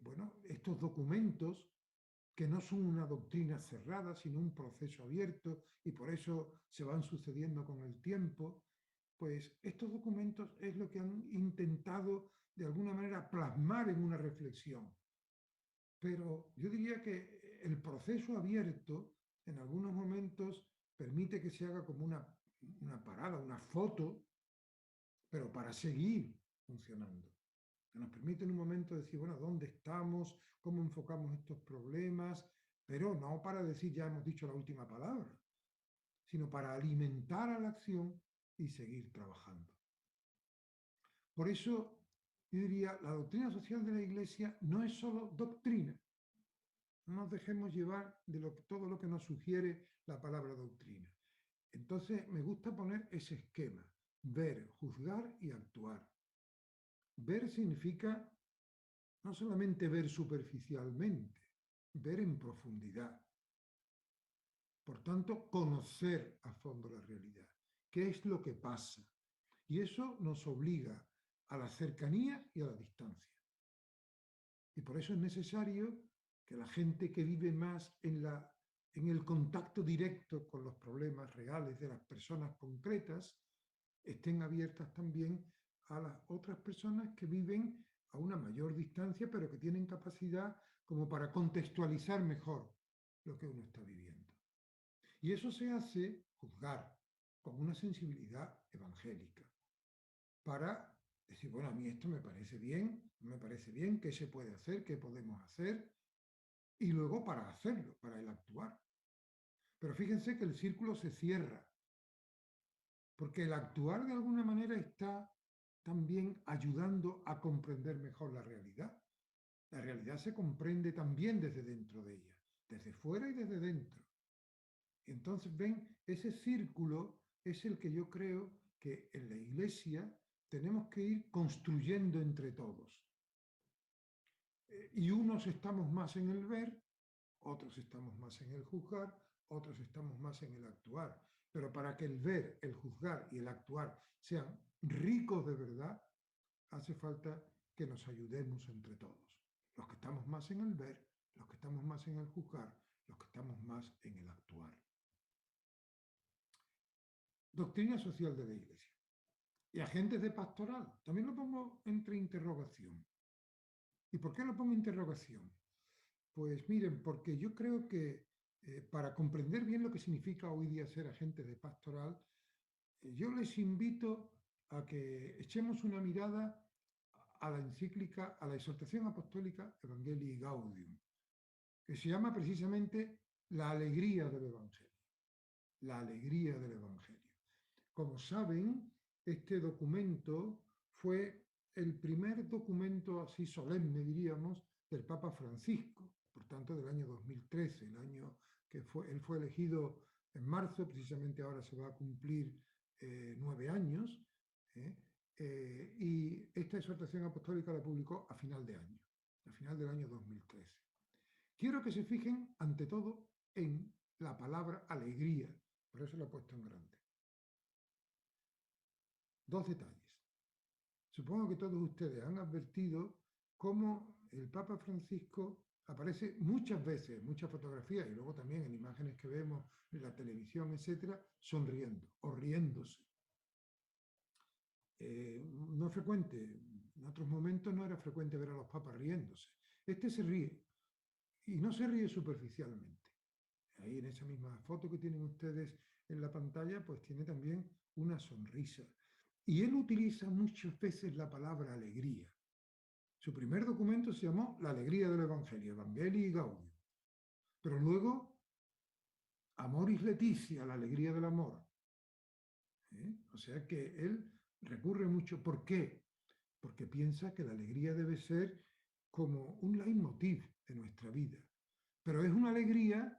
bueno, estos documentos, que no son una doctrina cerrada, sino un proceso abierto, y por eso se van sucediendo con el tiempo, pues estos documentos es lo que han intentado de alguna manera plasmar en una reflexión. Pero yo diría que el proceso abierto en algunos momentos permite que se haga como una parada, una foto, pero para seguir funcionando. Que nos permite en un momento decir, bueno, ¿dónde estamos? ¿Cómo enfocamos estos problemas? Pero no para decir ya hemos dicho la última palabra, sino para alimentar a la acción y seguir trabajando. Por eso, yo diría, la doctrina social de la Iglesia no es solo doctrina, nos dejemos llevar de todo lo que nos sugiere la palabra doctrina. Entonces, me gusta poner ese esquema: ver, juzgar y actuar. Ver significa no solamente ver superficialmente, ver en profundidad. Por tanto, conocer a fondo la realidad. ¿Qué es lo que pasa? Y eso nos obliga a la cercanía y a la distancia. Y por eso es necesario que la gente que vive más en el contacto directo con los problemas reales de las personas concretas estén abiertas también a las otras personas que viven a una mayor distancia, pero que tienen capacidad como para contextualizar mejor lo que uno está viviendo. Y eso se hace juzgar con una sensibilidad evangélica, para decir, bueno, a mí esto me parece bien, no me parece bien, qué se puede hacer, qué podemos hacer, y luego para hacerlo, para el actuar. Pero fíjense que el círculo se cierra, porque el actuar de alguna manera está también ayudando a comprender mejor la realidad. La realidad se comprende también desde dentro de ella, desde fuera y desde dentro. Entonces, ven, ese círculo es el que yo creo que en la Iglesia tenemos que ir construyendo entre todos. Y unos estamos más en el ver, otros estamos más en el juzgar, otros estamos más en el actuar. Pero para que el ver, el juzgar y el actuar sean ricos de verdad, hace falta que nos ayudemos entre todos. Los que estamos más en el ver, los que estamos más en el juzgar, los que estamos más en el actuar. Doctrina social de la Iglesia. Y agentes de pastoral. También lo pongo entre interrogación. ¿Y por qué lo pongo interrogación? Pues miren, porque yo creo que para comprender bien lo que significa hoy día ser agente de pastoral, yo les invito a que echemos una mirada a la encíclica, a la exhortación apostólica Evangelii Gaudium, que se llama precisamente la alegría del Evangelio. La alegría del Evangelio. Como saben, este documento fue el primer documento así solemne, diríamos, del Papa Francisco, por tanto del año 2013, el año que él fue elegido en marzo, precisamente ahora se va a cumplir 9 años, y esta exhortación apostólica la publicó a final de año, a final del año 2013. Quiero que se fijen, ante todo, en la palabra alegría, por eso la he puesto en grande. Dos detalles. Supongo que todos ustedes han advertido cómo el Papa Francisco aparece muchas veces, en muchas fotografías y luego también en imágenes que vemos en la televisión, etcétera, sonriendo o riéndose. No es frecuente, en otros momentos no era frecuente ver a los papas riéndose. Este se ríe y no se ríe superficialmente. Ahí en esa misma foto que tienen ustedes en la pantalla, pues tiene también una sonrisa. Y él utiliza muchas veces la palabra alegría. Su primer documento se llamó La alegría del Evangelio, Evangelii Gaudium. Pero luego, Amoris Laetitia, la alegría del amor. O sea que él recurre mucho. ¿Por qué? Porque piensa que la alegría debe ser como un leitmotiv de nuestra vida. Pero es una alegría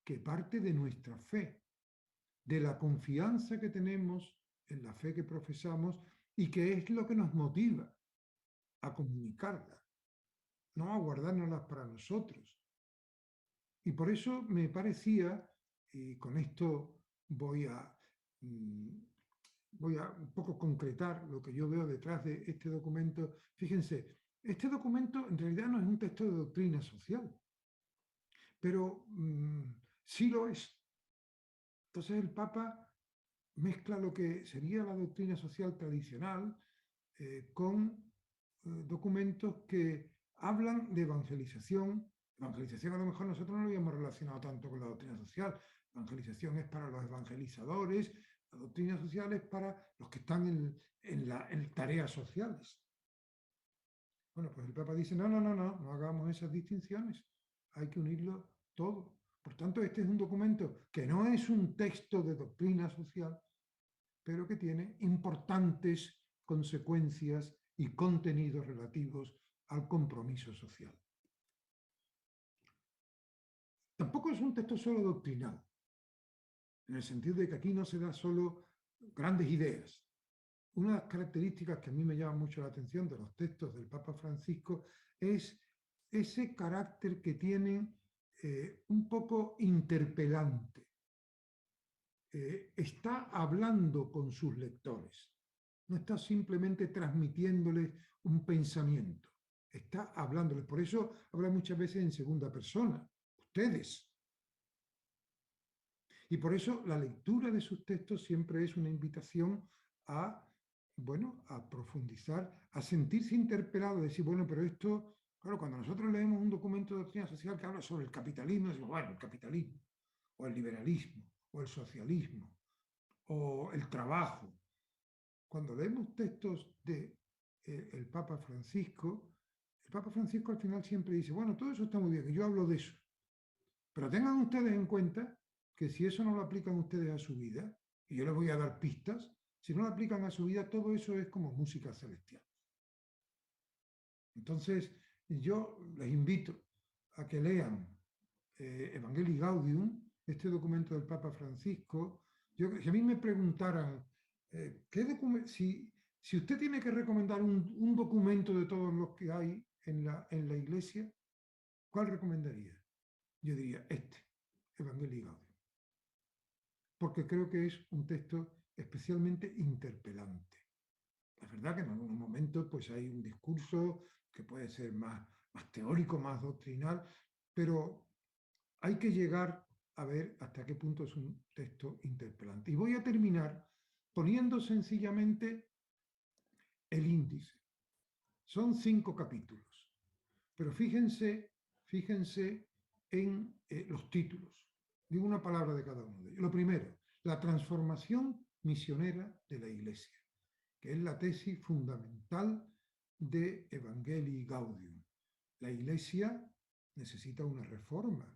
que parte de nuestra fe, de la confianza que tenemos en la fe que profesamos y que es lo que nos motiva a comunicarla, no a guardárnoslas para nosotros. Y por eso me parecía, y con esto voy a un poco concretar lo que yo veo detrás de este documento. Fíjense, este documento en realidad no es un texto de doctrina social, pero sí lo es. Entonces el Papa mezcla lo que sería la doctrina social tradicional con documentos que hablan de evangelización. Evangelización a lo mejor nosotros no lo habíamos relacionado tanto con la doctrina social. Evangelización es para los evangelizadores, la doctrina social es para los que están en tareas sociales. Bueno, pues el Papa dice, no hagamos esas distinciones, hay que unirlo todo. Por tanto, este es un documento que no es un texto de doctrina social, pero que tiene importantes consecuencias y contenidos relativos al compromiso social. es un texto solo doctrinal, en el sentido de que aquí no se da solo grandes ideas. Una de las características que a mí me llama mucho la atención de los textos del Papa Francisco es ese carácter que tienen un poco interpelante. Está hablando con sus lectores, no está simplemente transmitiéndoles un pensamiento, está hablándoles. Por eso habla muchas veces en segunda persona, ustedes. Y por eso la lectura de sus textos siempre es una invitación a, bueno, a profundizar, a sentirse interpelado, a decir, bueno, pero esto, claro, cuando nosotros leemos un documento de doctrina social que habla sobre el capitalismo, decimos, bueno, el capitalismo, o el liberalismo, o el socialismo, o el trabajo. Cuando leemos textos de el Papa Francisco al final siempre dice, bueno, todo eso está muy bien, que yo hablo de eso, pero tengan ustedes en cuenta que si eso no lo aplican ustedes a su vida, y yo les voy a dar pistas, si no lo aplican a su vida, todo eso es como música celestial. Entonces, yo les invito a que lean Evangelii Gaudium, este documento del Papa Francisco. Si a mí me preguntaran, si usted tiene que recomendar un documento de todos los que hay en la Iglesia, ¿cuál recomendaría? Yo diría Evangelii Gaudium. Porque creo que es un texto especialmente interpelante. Es verdad que en algunos momentos pues, hay un discurso que puede ser más teórico, más doctrinal, pero hay que llegar a ver hasta qué punto es un texto interpelante. Y voy a terminar poniendo sencillamente el índice. Son 5 capítulos, pero fíjense en los títulos. Digo una palabra de cada uno de ellos. Lo primero, la transformación misionera de la Iglesia, que es la tesis fundamental de Evangelii Gaudium. La Iglesia necesita una reforma,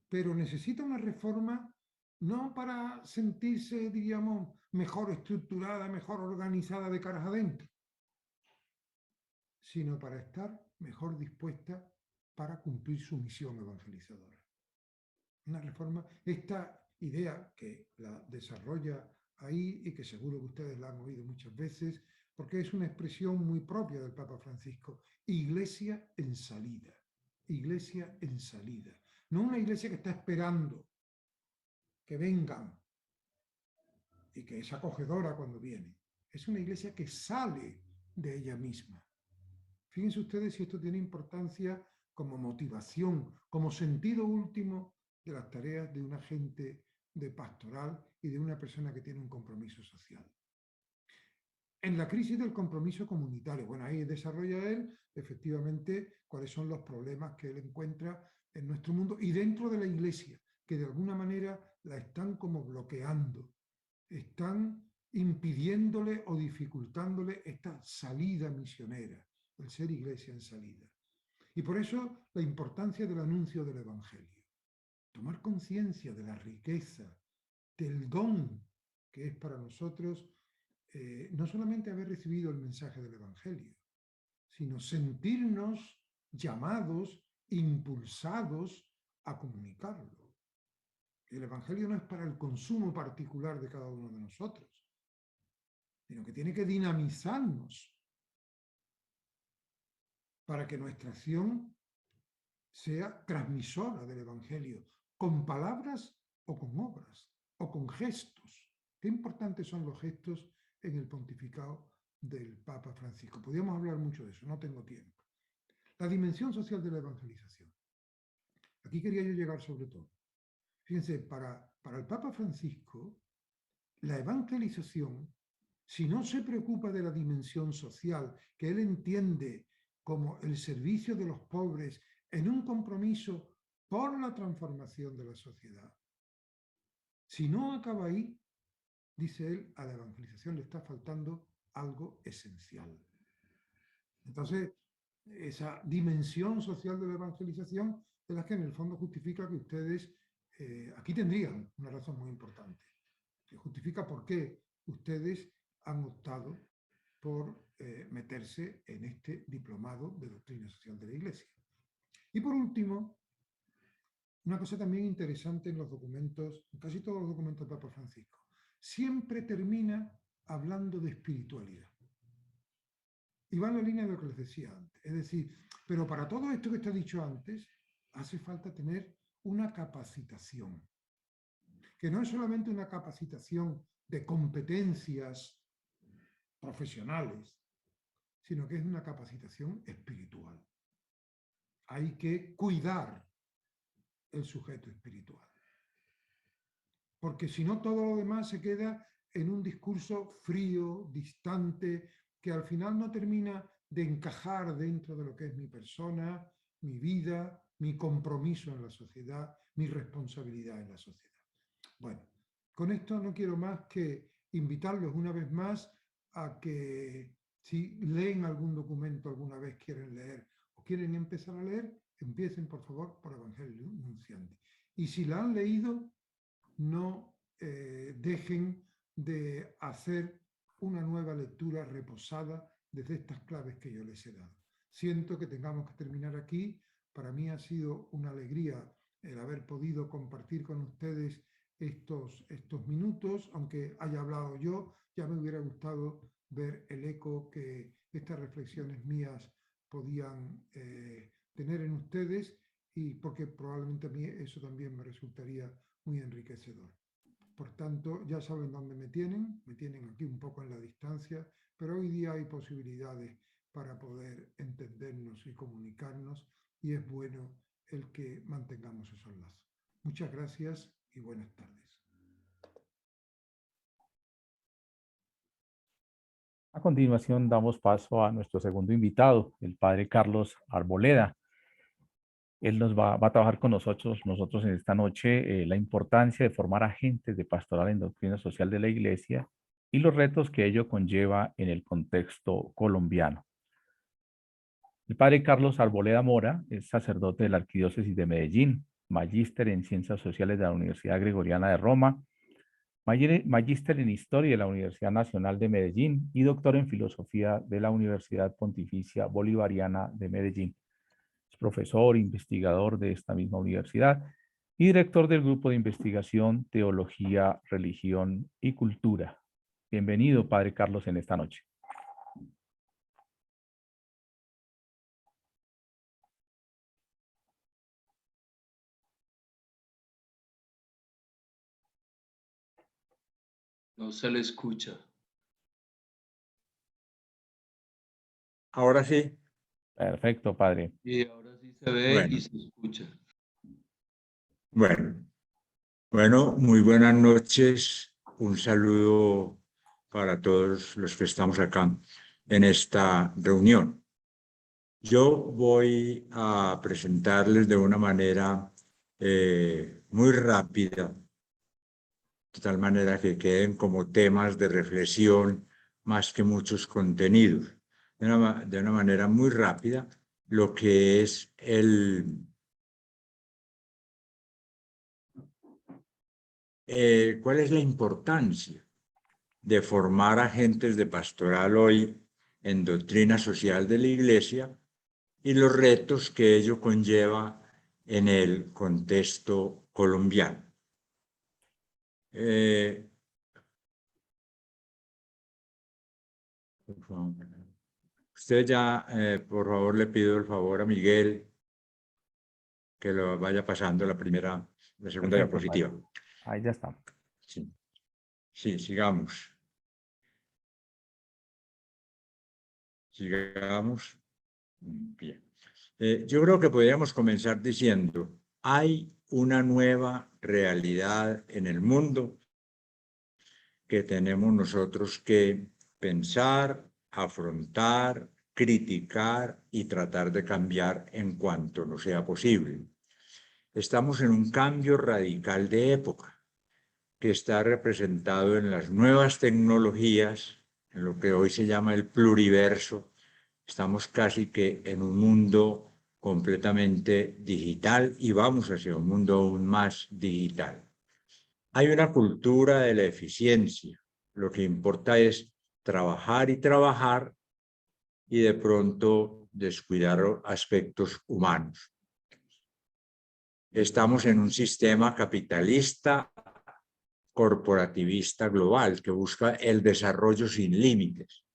pero necesita una reforma no para sentirse, diríamos, mejor estructurada, mejor organizada de caras adentro, sino para estar mejor dispuesta para cumplir su misión evangelizadora. Una reforma, esta idea que la desarrolla ahí y que seguro que ustedes la han oído muchas veces, porque es una expresión muy propia del Papa Francisco, iglesia en salida, iglesia en salida. No una iglesia que está esperando que vengan y que es acogedora cuando viene. Es una iglesia que sale de ella misma. Fíjense ustedes si esto tiene importancia como motivación, como sentido último de las tareas de un agente de pastoral y de una persona que tiene un compromiso social. En la crisis del compromiso comunitario, bueno, ahí desarrolla él efectivamente cuáles son los problemas que él encuentra en nuestro mundo y dentro de la iglesia, que de alguna manera la están como bloqueando, están impidiéndole o dificultándole esta salida misionera, el ser iglesia en salida. Y por eso la importancia del anuncio del Evangelio. Tomar conciencia de la riqueza, del don que es para nosotros no solamente haber recibido el mensaje del Evangelio, sino sentirnos llamados, impulsados a comunicarlo. El Evangelio no es para el consumo particular de cada uno de nosotros, sino que tiene que dinamizarnos para que nuestra acción sea transmisora del Evangelio, con palabras o con obras, o con gestos. Qué importantes son los gestos en el pontificado del Papa Francisco. Podríamos hablar mucho de eso, no tengo tiempo. La dimensión social de la evangelización. Aquí quería yo llegar sobre todo. Fíjense, para el Papa Francisco, la evangelización, si no se preocupa de la dimensión social, que él entiende como el servicio de los pobres en un compromiso por la transformación de la sociedad, si no acaba ahí, dice él, a la evangelización le está faltando algo esencial. Entonces, esa dimensión social de la evangelización es la que en el fondo justifica que ustedes aquí tendrían una razón muy importante, que justifica por qué ustedes han optado por meterse en este diplomado de doctrina social de la Iglesia. Y por último, una cosa también interesante en los documentos, en casi todos los documentos del Papa Francisco, siempre termina hablando de espiritualidad. Y va en la línea de lo que les decía antes. Es decir, pero para todo esto que te he dicho antes, hace falta tener una capacitación, que no es solamente una capacitación de competencias profesionales, sino que es una capacitación espiritual. Hay que cuidar el sujeto espiritual. Porque si no, todo lo demás se queda en un discurso frío, distante, que al final no termina de encajar dentro de lo que es mi persona, mi vida, mi compromiso en la sociedad, mi responsabilidad en la sociedad. Bueno, con esto no quiero más que invitarlos una vez más a que si leen algún documento alguna vez quieren leer o quieren empezar a leer, empiecen por favor por Evangelio Nunciandi. Y si la han leído, no dejen de hacer una nueva lectura reposada desde estas claves que yo les he dado. Siento que tengamos que terminar aquí. Para mí ha sido una alegría el haber podido compartir con ustedes estos minutos, aunque haya hablado yo, ya me hubiera gustado ver el eco que estas reflexiones mías podían tener en ustedes, y porque probablemente a mí eso también me resultaría muy enriquecedor. Por tanto, ya saben dónde me tienen aquí un poco en la distancia, pero hoy día hay posibilidades para poder entendernos y comunicarnos, y es bueno el que mantengamos esos lazos. Muchas gracias y buenas tardes. A continuación damos paso a nuestro segundo invitado, el padre Carlos Arboleda. Él va a trabajar con nosotros en esta noche la importancia de formar agentes de pastoral en doctrina social de la Iglesia y los retos que ello conlleva en el contexto colombiano. El padre Carlos Arboleda Mora es sacerdote de la Arquidiócesis de Medellín, magíster en Ciencias Sociales de la Universidad Gregoriana de Roma, magíster en Historia de la Universidad Nacional de Medellín y doctor en Filosofía de la Universidad Pontificia Bolivariana de Medellín. Es profesor, investigador de esta misma universidad y director del Grupo de Investigación Teología, Religión y Cultura. Bienvenido, padre Carlos, en esta noche. No se le escucha. Ahora sí. Perfecto, padre. Y ahora sí se ve y se escucha. Bueno, muy buenas noches. Un saludo para todos los que estamos acá en esta reunión. Yo voy a presentarles de una manera muy rápida, de tal manera que queden como temas de reflexión más que muchos contenidos. De una manera muy rápida, lo que es ¿cuál es la importancia de formar agentes de pastoral hoy en doctrina social de la Iglesia y los retos que ello conlleva en el contexto colombiano? Usted ya, por favor, le pido el favor a Miguel que lo vaya pasando la segunda diapositiva. Padre. Ahí ya está. Sí, sigamos. Bien. Yo creo que podríamos comenzar diciendo, hay una nueva realidad en el mundo que tenemos nosotros que pensar, afrontar, criticar y tratar de cambiar en cuanto nos sea posible. Estamos en un cambio radical de época que está representado en las nuevas tecnologías, en lo que hoy se llama el pluriverso. Estamos casi que en un mundo completamente digital y vamos hacia un mundo aún más digital. Hay una cultura de la eficiencia. Lo que importa es trabajar y trabajar y de pronto descuidar aspectos humanos. estamos en un sistema capitalista, corporativista global, que busca el desarrollo sin límites.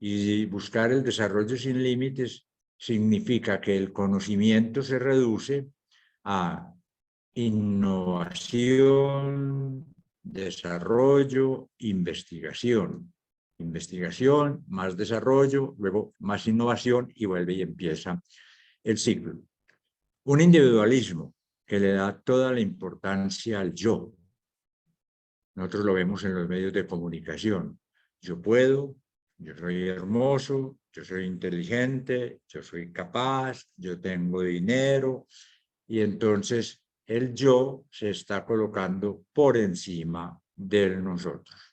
Y buscar el desarrollo sin límites significa que el conocimiento se reduce a innovación, desarrollo, investigación. Investigación, más desarrollo, luego más innovación y vuelve y empieza el ciclo. Un individualismo que le da toda la importancia al yo. Nosotros lo vemos en los medios de comunicación. Yo puedo, yo soy hermoso, yo soy inteligente, yo soy capaz, yo tengo dinero. Y entonces el yo se está colocando por encima de nosotros.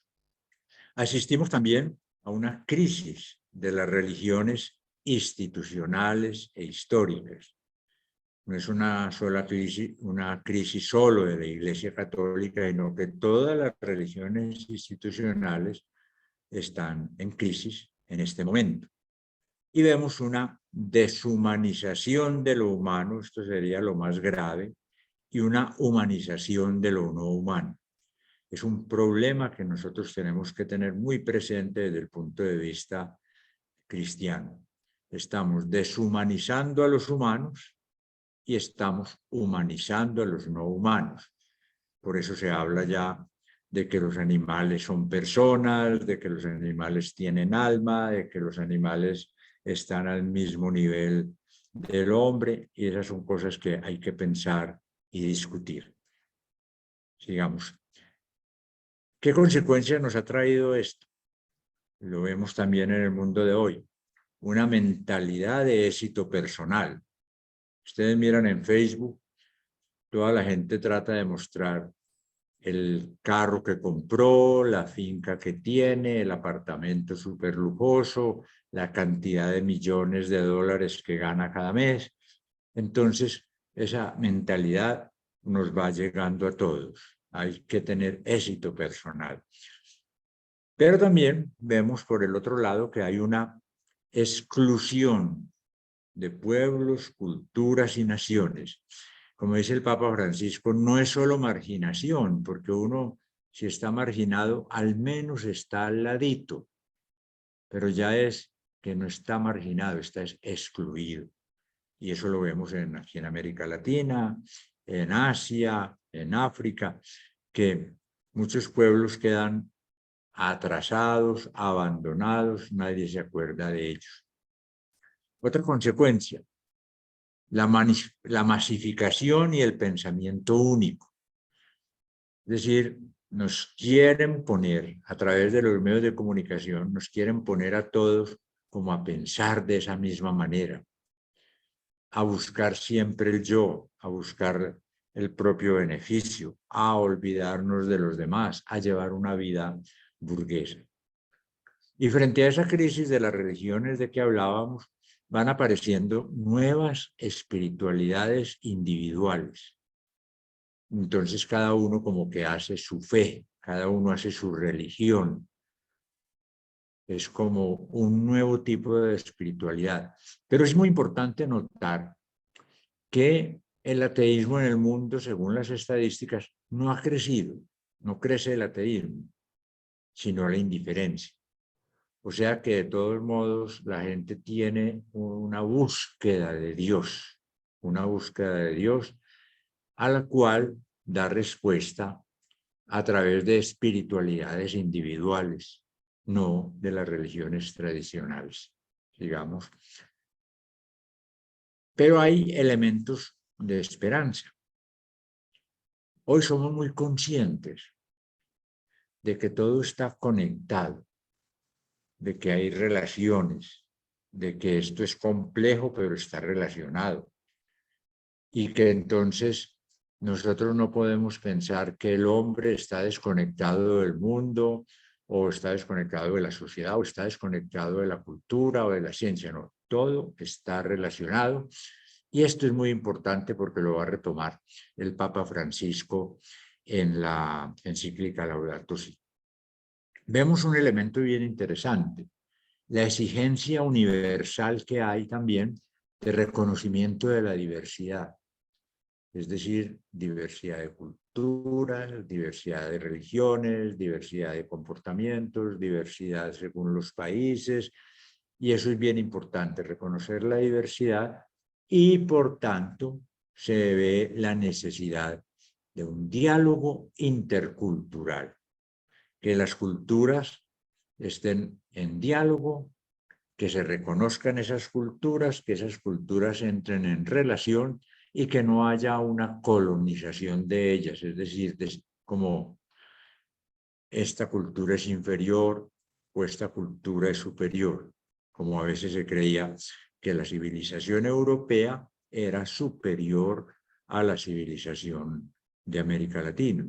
Asistimos también a una crisis de las religiones institucionales e históricas. No es una crisis solo de la Iglesia Católica, sino que todas las religiones institucionales están en crisis en este momento. Y vemos una deshumanización de lo humano, esto sería lo más grave, y una humanización de lo no humano. Es un problema que nosotros tenemos que tener muy presente desde el punto de vista cristiano. Estamos deshumanizando a los humanos y estamos humanizando a los no humanos. Por eso se habla ya de que los animales son personas, de que los animales tienen alma, de que los animales están al mismo nivel del hombre, y esas son cosas que hay que pensar y discutir. Sigamos. ¿Qué consecuencias nos ha traído esto? Lo vemos también en el mundo de hoy. Una mentalidad de éxito personal. Ustedes miran en Facebook, toda la gente trata de mostrar el carro que compró, la finca que tiene, el apartamento súper lujoso, la cantidad de millones de dólares que gana cada mes. Entonces, esa mentalidad nos va llegando a todos. Hay que tener éxito personal. Pero también vemos por el otro lado que hay una exclusión de pueblos, culturas y naciones. Como dice el Papa Francisco, no es solo marginación, porque uno, si está marginado, al menos está al ladito, pero ya es que no está marginado, está excluido. Y eso lo vemos aquí en América Latina, en Asia, en África, que muchos pueblos quedan atrasados, abandonados, nadie se acuerda de ellos. Otra consecuencia, la masificación y el pensamiento único. Es decir, nos quieren poner, a través de los medios de comunicación, nos quieren poner a todos como a pensar de esa misma manera, a buscar siempre el yo, a buscar el propio beneficio, a olvidarnos de los demás, a llevar una vida burguesa. Y frente a esa crisis de las religiones de que hablábamos, van apareciendo nuevas espiritualidades individuales. Entonces cada uno como que hace su fe, cada uno hace su religión. Es como un nuevo tipo de espiritualidad. Pero es muy importante notar que el ateísmo en el mundo, según las estadísticas, no ha crecido. No crece el ateísmo, sino la indiferencia. O sea que de todos modos la gente tiene una búsqueda de Dios a la cual da respuesta a través de espiritualidades individuales, no de las religiones tradicionales, digamos. Pero hay elementos de esperanza. Hoy somos muy conscientes de que todo está conectado, de que hay relaciones, de que esto es complejo, pero está relacionado. Y que entonces nosotros no podemos pensar que el hombre está desconectado del mundo, o está desconectado de la sociedad, o está desconectado de la cultura o de la ciencia. No, todo está relacionado. Y esto es muy importante porque lo va a retomar el Papa Francisco en la encíclica Laudato Si. Vemos un elemento bien interesante, la exigencia universal que hay también de reconocimiento de la diversidad. es decir, diversidad de culturas, diversidad de religiones, diversidad de comportamientos, diversidad según los países, y eso es bien importante, reconocer la diversidad, y por tanto se ve la necesidad de un diálogo intercultural, que las culturas estén en diálogo, que se reconozcan esas culturas, que esas culturas entren en relación y que no haya una colonización de ellas, es decir, como esta cultura es inferior o esta cultura es superior, como a veces se creía que la civilización europea era superior a la civilización de América Latina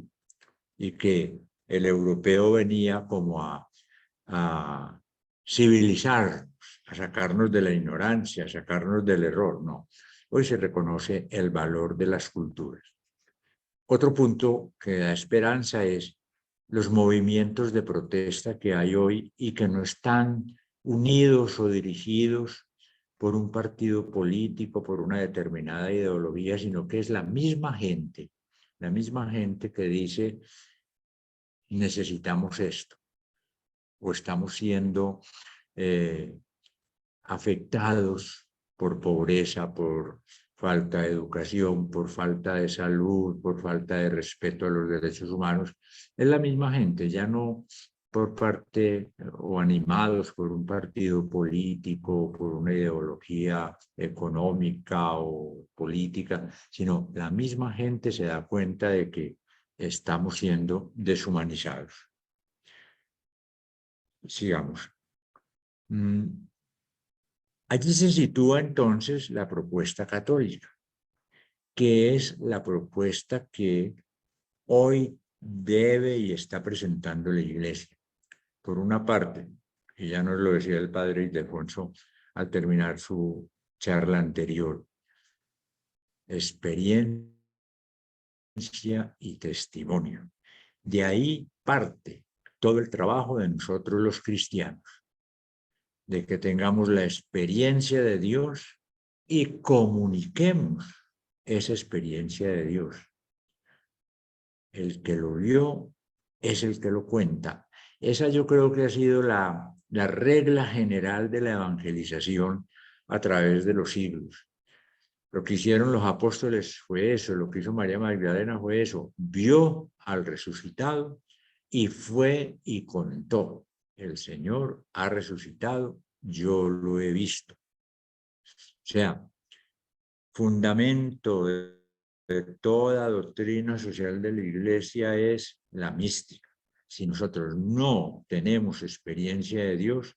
y que el europeo venía como a civilizarnos, a sacarnos de la ignorancia, a sacarnos del error. No, hoy se reconoce el valor de las culturas. Otro punto que da esperanza es los movimientos de protesta que hay hoy y que no están unidos o dirigidos por un partido político, por una determinada ideología, sino que es la misma gente que dice necesitamos esto, o estamos siendo afectados por pobreza, por falta de educación, por falta de salud, por falta de respeto a los derechos humanos. Es la misma gente, ya no por parte o animados por un partido político, por una ideología económica o política, sino la misma gente se da cuenta de que estamos siendo deshumanizados. Sigamos. Allí se sitúa entonces la propuesta católica, que es la propuesta que hoy debe y está presentando la Iglesia. Por una parte, y ya nos lo decía el padre Ildefonso al terminar su charla anterior, experiencia y testimonio. De ahí parte todo el trabajo de nosotros los cristianos, de que tengamos la experiencia de Dios y comuniquemos esa experiencia de Dios. El que lo vio es el que lo cuenta. Esa yo creo que ha sido la regla general de la evangelización a través de los siglos. Lo que hicieron los apóstoles fue eso, lo que hizo María Magdalena fue eso, vio al resucitado y fue y contó. El Señor ha resucitado, yo lo he visto. O sea, fundamento de toda doctrina social de la Iglesia es la mística. Si nosotros no tenemos experiencia de Dios,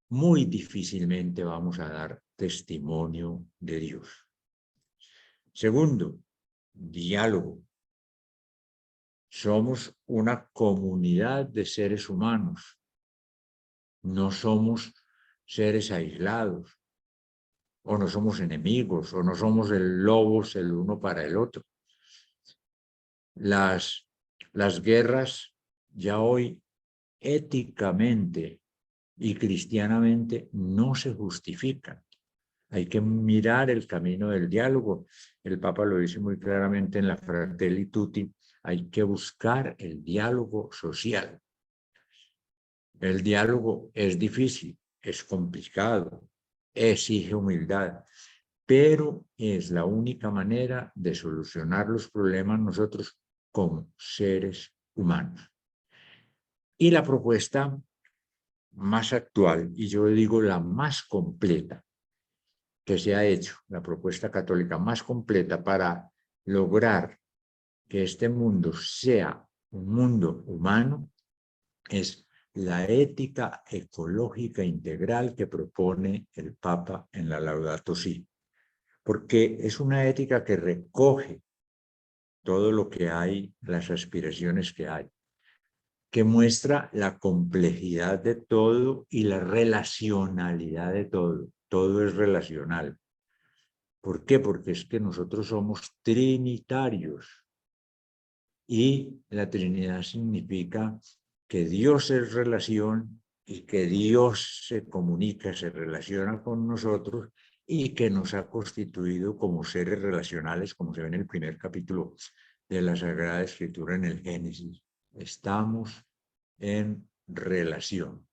muy difícilmente vamos a dar testimonio de Dios. Segundo, diálogo. Somos una comunidad de seres humanos. No somos seres aislados, o no somos enemigos, o no somos lobos el uno para el otro. Las guerras ya hoy éticamente y cristianamente no se justifican. Hay que mirar el camino del diálogo. El Papa lo dice muy claramente en la Fratelli Tutti. Hay que buscar el diálogo social. El diálogo es difícil, es complicado, exige humildad, pero es la única manera de solucionar los problemas nosotros como seres humanos. Y la propuesta más actual, y yo digo la más completa, que se ha hecho, la propuesta católica más completa para lograr que este mundo sea un mundo humano, es la ética ecológica integral que propone el Papa en la Laudato Si, porque es una ética que recoge todo lo que hay, las aspiraciones que hay, que muestra la complejidad de todo y la relacionalidad de todo. Todo es relacional. ¿Por qué? Porque es que nosotros somos trinitarios y la Trinidad significa que Dios es relación y que Dios se comunica, se relaciona con nosotros y que nos ha constituido como seres relacionales, como se ve en el primer capítulo de la Sagrada Escritura en el Génesis. Estamos en relación.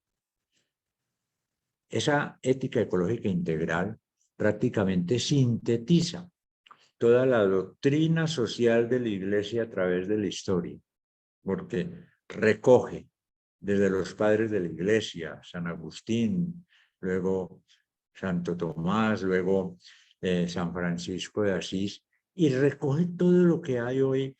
Esa ética ecológica integral prácticamente sintetiza toda la doctrina social de la Iglesia a través de la historia, porque recoge desde los padres de la Iglesia, San Agustín, luego Santo Tomás, luego San Francisco de Asís, y recoge todo lo que hay hoy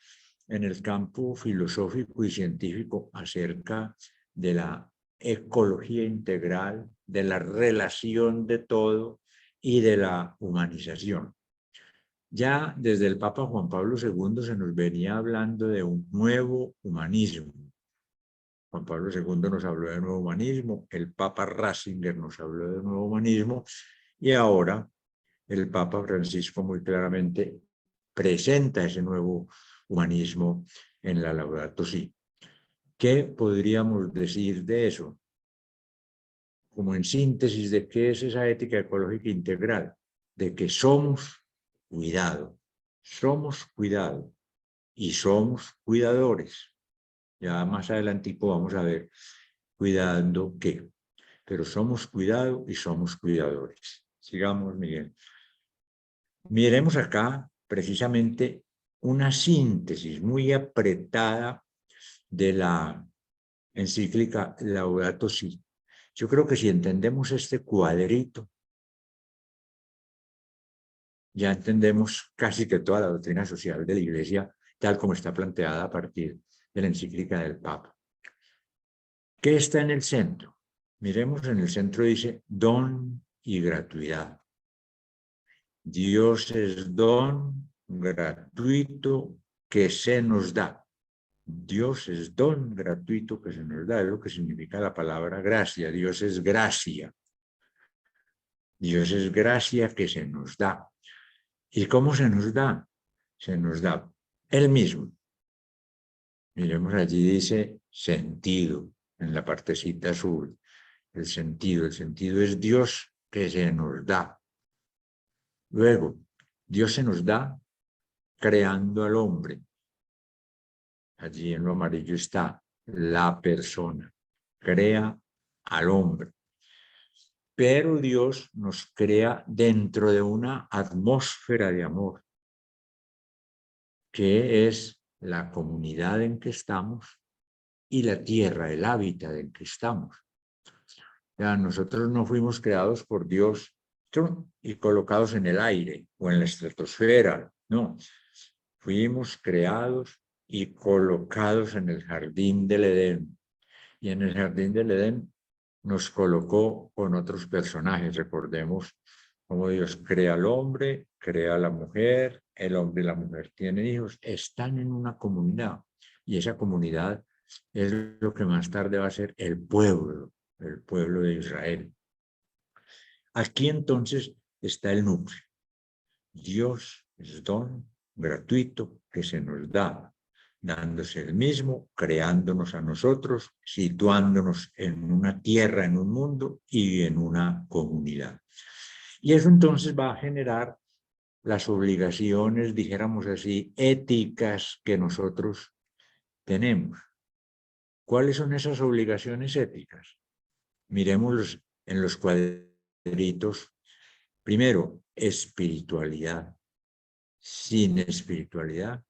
en el campo filosófico y científico acerca de la ecología integral, de la relación de todo y de la humanización. Ya desde el Papa Juan Pablo II se nos venía hablando de un nuevo humanismo. Juan Pablo II nos habló de nuevo humanismo, el Papa Ratzinger nos habló de nuevo humanismo y ahora el Papa Francisco muy claramente presenta ese nuevo humanismo en la Laudato Si. ¿Qué podríamos decir de eso? Como en síntesis de qué es esa ética ecológica integral, de que somos cuidado y somos cuidadores. Ya más adelantico vamos a ver cuidando qué, pero somos cuidado y somos cuidadores. Sigamos, Miguel. Miremos acá precisamente una síntesis muy apretada de la encíclica Laudato Si. Yo creo que si entendemos este cuadrito, ya entendemos casi que toda la doctrina social de la Iglesia, tal como está planteada a partir de la encíclica del Papa. ¿Qué está en el centro? Miremos, en el centro dice don y gratuidad. Dios es don gratuito que se nos da. Dios es don gratuito que se nos da, es lo que significa la palabra gracia. Dios es gracia. Dios es gracia que se nos da. ¿Y cómo se nos da? Se nos da Él mismo. Miremos, allí dice sentido, en la partecita azul. El sentido es Dios que se nos da. Luego, Dios se nos da creando al hombre. Allí en lo amarillo está la persona. Crea al hombre. Pero Dios nos crea dentro de una atmósfera de amor, que es la comunidad en que estamos y la tierra, el hábitat en que estamos. Ya, nosotros no fuimos creados por Dios y colocados en el aire o en la estratosfera, no. Fuimos creados y colocados en el jardín del Edén. Y en el jardín del Edén nos colocó con otros personajes. Recordemos cómo Dios crea al hombre, crea a la mujer, el hombre y la mujer tienen hijos, están en una comunidad. Y esa comunidad es lo que más tarde va a ser el pueblo de Israel. Aquí entonces está el núcleo. Dios es don gratuito que se nos da, dándose el mismo, creándonos a nosotros, situándonos en una tierra, en un mundo y en una comunidad. Y eso entonces va a generar las obligaciones, dijéramos así, éticas que nosotros tenemos. ¿Cuáles son esas obligaciones éticas? Miremos en los cuadritos. Primero, espiritualidad. Sin espiritualidad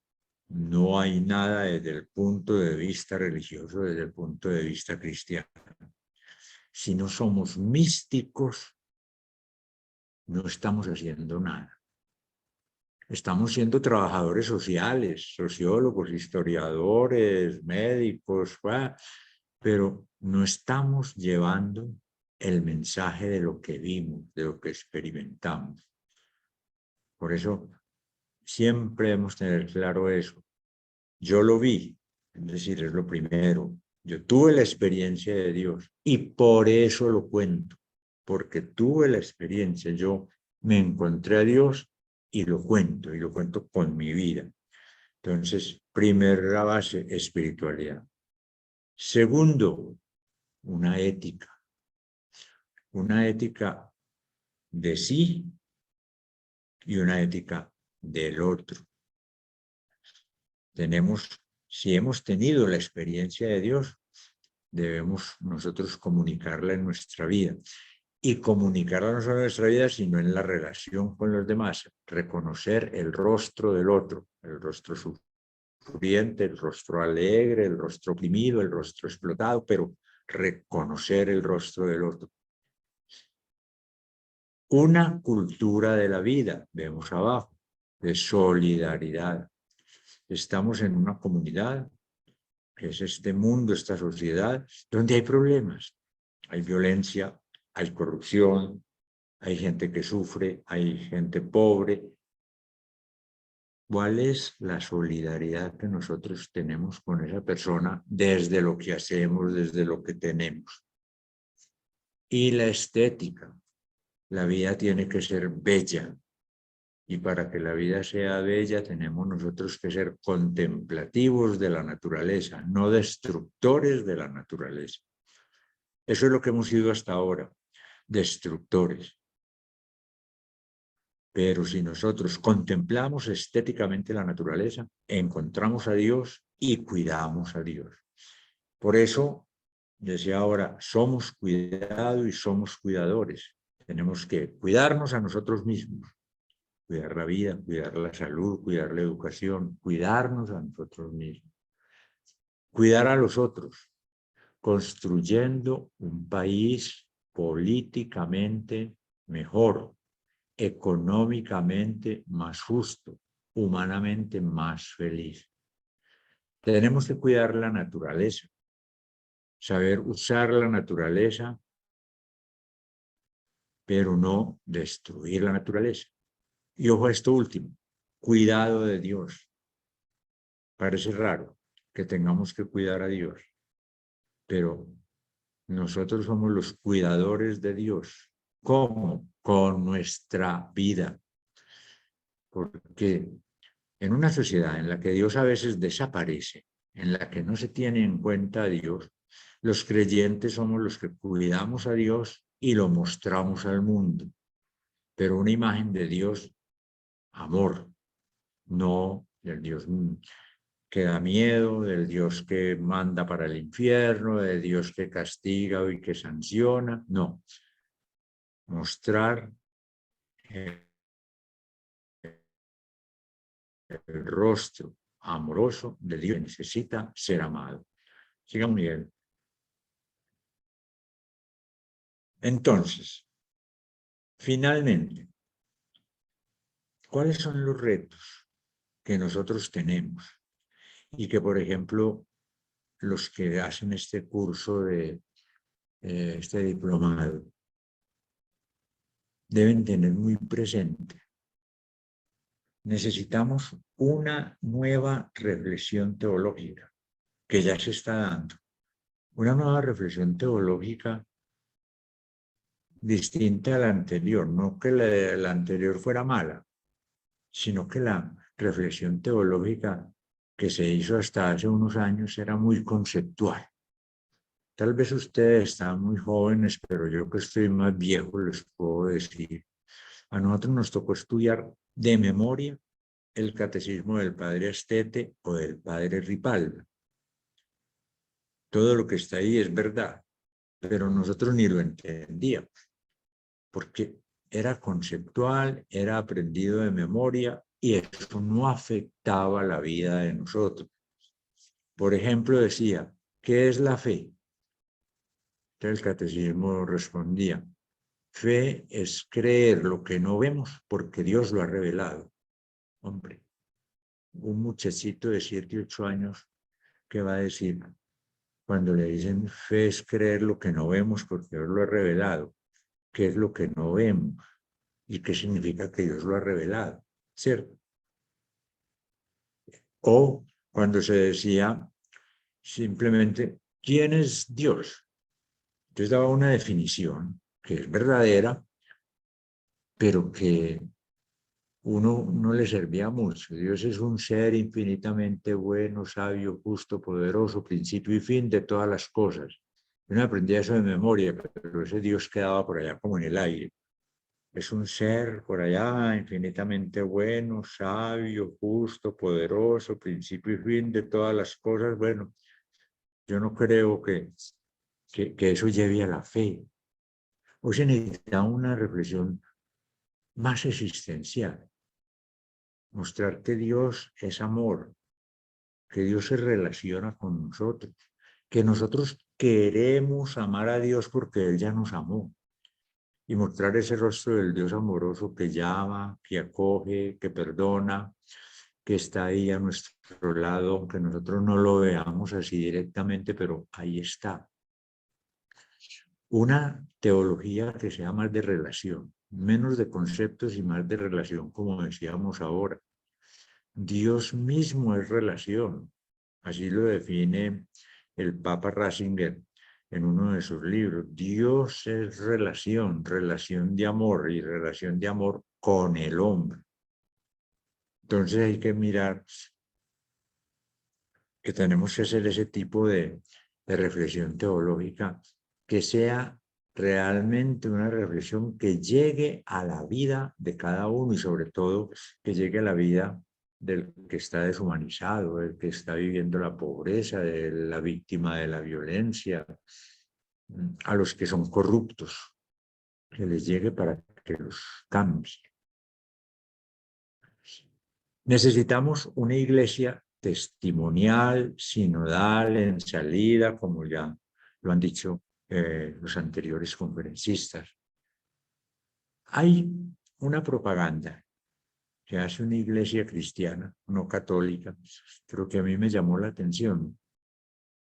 no hay nada desde el punto de vista religioso, desde el punto de vista cristiano. Si no somos místicos, no estamos haciendo nada. Estamos siendo trabajadores sociales, sociólogos, historiadores, médicos, pero no estamos llevando el mensaje de lo que vimos, de lo que experimentamos. Por eso siempre debemos tener claro eso. Yo lo vi, es decir, es lo primero. Yo tuve la experiencia de Dios y por eso lo cuento, porque tuve la experiencia. Yo me encontré a Dios y lo cuento con mi vida. Entonces, primera base, espiritualidad. Segundo, una ética de sí y una ética del otro. Si hemos tenido la experiencia de Dios, debemos nosotros comunicarla en nuestra vida. Y comunicarla no solo en nuestra vida, sino en la relación con los demás. Reconocer el rostro del otro, el rostro sufriente, el rostro alegre, el rostro oprimido, el rostro explotado, pero reconocer el rostro del otro. Una cultura de la vida, vemos abajo, de solidaridad. Estamos en una comunidad, que es este mundo, esta sociedad, donde hay problemas. Hay violencia, hay corrupción, hay gente que sufre, hay gente pobre. ¿Cuál es la solidaridad que nosotros tenemos con esa persona desde lo que hacemos, desde lo que tenemos? Y la estética. La vida tiene que ser bella. Y para que la vida sea bella tenemos nosotros que ser contemplativos de la naturaleza, no destructores de la naturaleza. Eso es lo que hemos sido hasta ahora, destructores. Pero si nosotros contemplamos estéticamente la naturaleza, encontramos a Dios y cuidamos a Dios. Por eso, decía ahora, somos cuidado y somos cuidadores. Tenemos que cuidarnos a nosotros mismos. Cuidar la vida, cuidar la salud, cuidar la educación, cuidarnos a nosotros mismos. Cuidar a los otros, construyendo un país políticamente mejor, económicamente más justo, humanamente más feliz. Tenemos que cuidar la naturaleza, saber usar la naturaleza, pero no destruir la naturaleza. Y ojo a esto último, cuidado de Dios. Parece raro que tengamos que cuidar a Dios, pero nosotros somos los cuidadores de Dios. ¿Cómo? Con nuestra vida. Porque en una sociedad en la que Dios a veces desaparece, en la que no se tiene en cuenta a Dios, los creyentes somos los que cuidamos a Dios y lo mostramos al mundo. Pero una imagen de Dios, amor, no del Dios que da miedo, del Dios que manda para el infierno, del Dios que castiga y que sanciona, no. Mostrar el rostro amoroso de Dios que necesita ser amado. Sigamos, Miguel. Entonces, finalmente, ¿cuáles son los retos que nosotros tenemos? Y que, por ejemplo, los que hacen este curso de este diplomado deben tener muy presente. Necesitamos una nueva reflexión teológica que ya se está dando. Una nueva reflexión teológica distinta a la anterior. No que la anterior fuera mala, sino que la reflexión teológica que se hizo hasta hace unos años era muy conceptual. Tal vez ustedes están muy jóvenes, pero yo que estoy más viejo les puedo decir. A nosotros nos tocó estudiar de memoria el catecismo del padre Astete o del padre Ripalda. Todo lo que está ahí es verdad, pero nosotros ni lo entendíamos, porque era conceptual, era aprendido de memoria y eso no afectaba la vida de nosotros. Por ejemplo, decía, ¿qué es la fe? Entonces el catecismo respondía, fe es creer lo que no vemos porque Dios lo ha revelado. Hombre, un muchachito de 7, 8 años, ¿qué va a decir? Cuando le dicen fe es creer lo que no vemos porque Dios lo ha revelado. ¿Qué es lo que no vemos? ¿Y qué significa que Dios lo ha revelado? ¿Cierto? O cuando se decía simplemente, ¿quién es Dios? Entonces daba una definición que es verdadera, pero que uno no le servía mucho. Dios es un ser infinitamente bueno, sabio, justo, poderoso, principio y fin de todas las cosas. Uno aprendía eso de memoria, pero ese Dios quedaba por allá como en el aire. es un ser por allá infinitamente bueno, sabio, justo, poderoso, principio y fin de todas las cosas. Bueno, yo no creo que eso lleve a la fe. Hoy se necesita una reflexión más existencial. Mostrar que Dios es amor, que Dios se relaciona con nosotros, que nosotros queremos amar a Dios porque Él ya nos amó. Y mostrar ese rostro del Dios amoroso que llama, que acoge, que perdona, que está ahí a nuestro lado, aunque nosotros no lo veamos así directamente, pero ahí está. Una teología que sea más de relación, menos de conceptos y más de relación, como decíamos ahora. Dios mismo es relación. Así lo define el Papa Ratzinger en uno de sus libros. Dios es relación, relación de amor y relación de amor con el hombre. Entonces hay que mirar que tenemos que hacer ese tipo de reflexión teológica que sea realmente una reflexión que llegue a la vida de cada uno y sobre todo que llegue a la vida del que está deshumanizado, del que está viviendo la pobreza, de la víctima de la violencia, a los que son corruptos, que les llegue para que los cambie. Necesitamos una iglesia testimonial, sinodal, en salida, como ya lo han dicho los anteriores conferencistas. Hay una propaganda que hace una iglesia cristiana, no católica, pero que a mí me llamó la atención.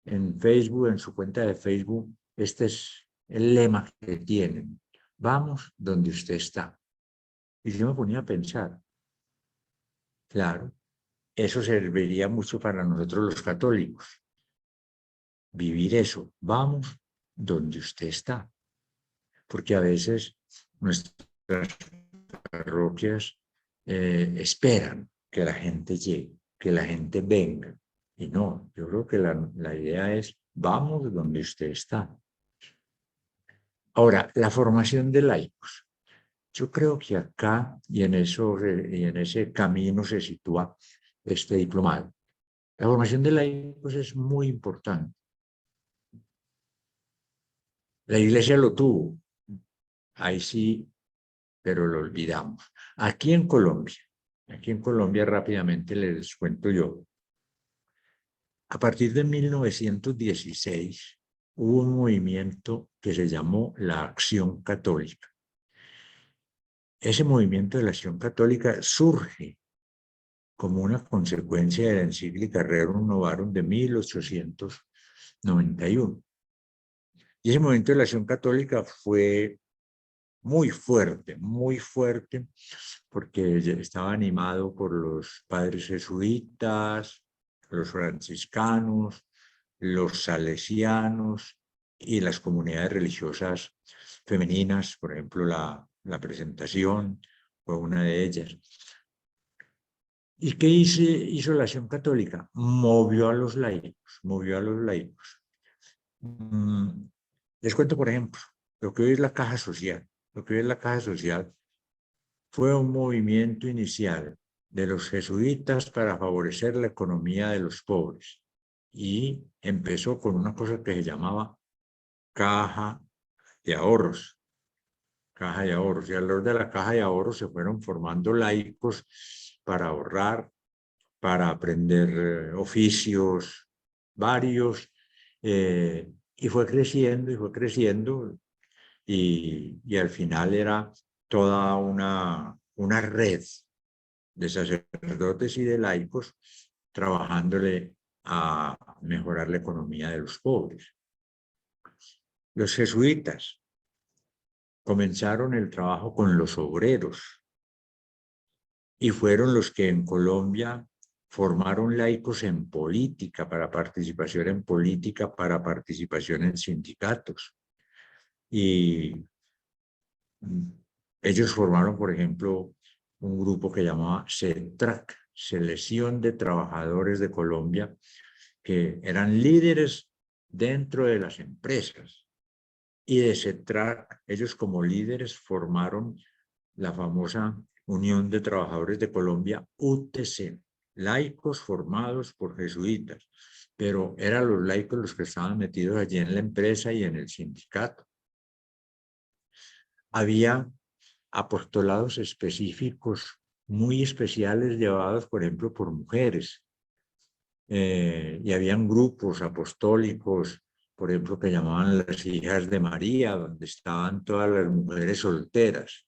En Facebook, en su cuenta de Facebook, este es el lema que tienen. Vamos donde usted está. Y yo me ponía a pensar, claro, eso serviría mucho para nosotros los católicos. Vivir eso, vamos donde usted está. Porque a veces nuestras parroquias esperan que la gente llegue, que la gente venga. Y no, yo creo que la idea es, vamos donde usted está. Ahora, la formación de laicos. Yo creo que acá y en ese camino se sitúa este diplomado. La formación de laicos es muy importante. La iglesia lo tuvo, ahí sí, pero lo olvidamos. Aquí en Colombia rápidamente les cuento yo. A partir de 1916 hubo un movimiento que se llamó la Acción Católica. Ese movimiento de la Acción Católica surge como una consecuencia de la encíclica Rerum Novarum de 1891. Y ese movimiento de la Acción Católica fue muy fuerte, porque estaba animado por los padres jesuitas, los franciscanos, los salesianos y las comunidades religiosas femeninas, por ejemplo, la Presentación fue una de ellas. ¿Y qué hizo la Acción Católica? Movió a los laicos. Les cuento, por ejemplo, lo que hoy es la Caja Social. Lo que hoy es la Caja Social fue un movimiento inicial de los jesuitas para favorecer la economía de los pobres. Y empezó con una cosa que se llamaba Caja de Ahorros. Caja de Ahorros. Y alrededor de la Caja de Ahorros se fueron formando laicos para ahorrar, para aprender oficios varios, y fue creciendo, y al final era toda una red de sacerdotes y de laicos trabajándole a mejorar la economía de los pobres. Los jesuitas comenzaron el trabajo con los obreros y fueron los que en Colombia formaron laicos en política, para participación en política, para participación en sindicatos. Y ellos formaron, por ejemplo, un grupo que llamaba CETRAC, Selección de Trabajadores de Colombia, que eran líderes dentro de las empresas. Y de CETRAC, ellos como líderes formaron la famosa Unión de Trabajadores de Colombia, UTC, laicos formados por jesuitas, pero eran los laicos los que estaban metidos allí en la empresa y en el sindicato. Había apostolados específicos, muy especiales, llevados, por ejemplo, por mujeres. Y habían grupos apostólicos, por ejemplo, que llamaban las hijas de María, donde estaban todas las mujeres solteras,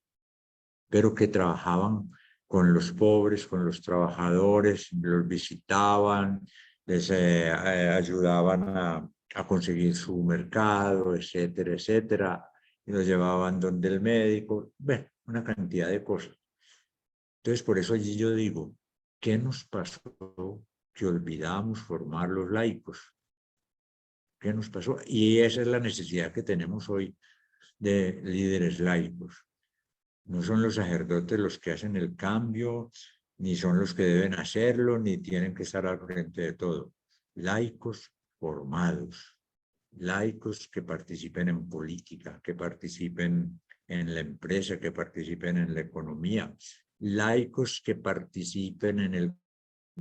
pero que trabajaban con los pobres, con los trabajadores, los visitaban, les ayudaban a conseguir su mercado, etcétera, etcétera, y los llevaban donde el médico, bueno, una cantidad de cosas. Entonces, por eso allí yo digo, ¿qué nos pasó que olvidamos formar los laicos? ¿Qué nos pasó? Y esa es la necesidad que tenemos hoy de líderes laicos. No son los sacerdotes los que hacen el cambio, ni son los que deben hacerlo, ni tienen que estar al frente de todo. Laicos formados, laicos que participen en política, que participen en la empresa, que participen en la economía, laicos que participen en el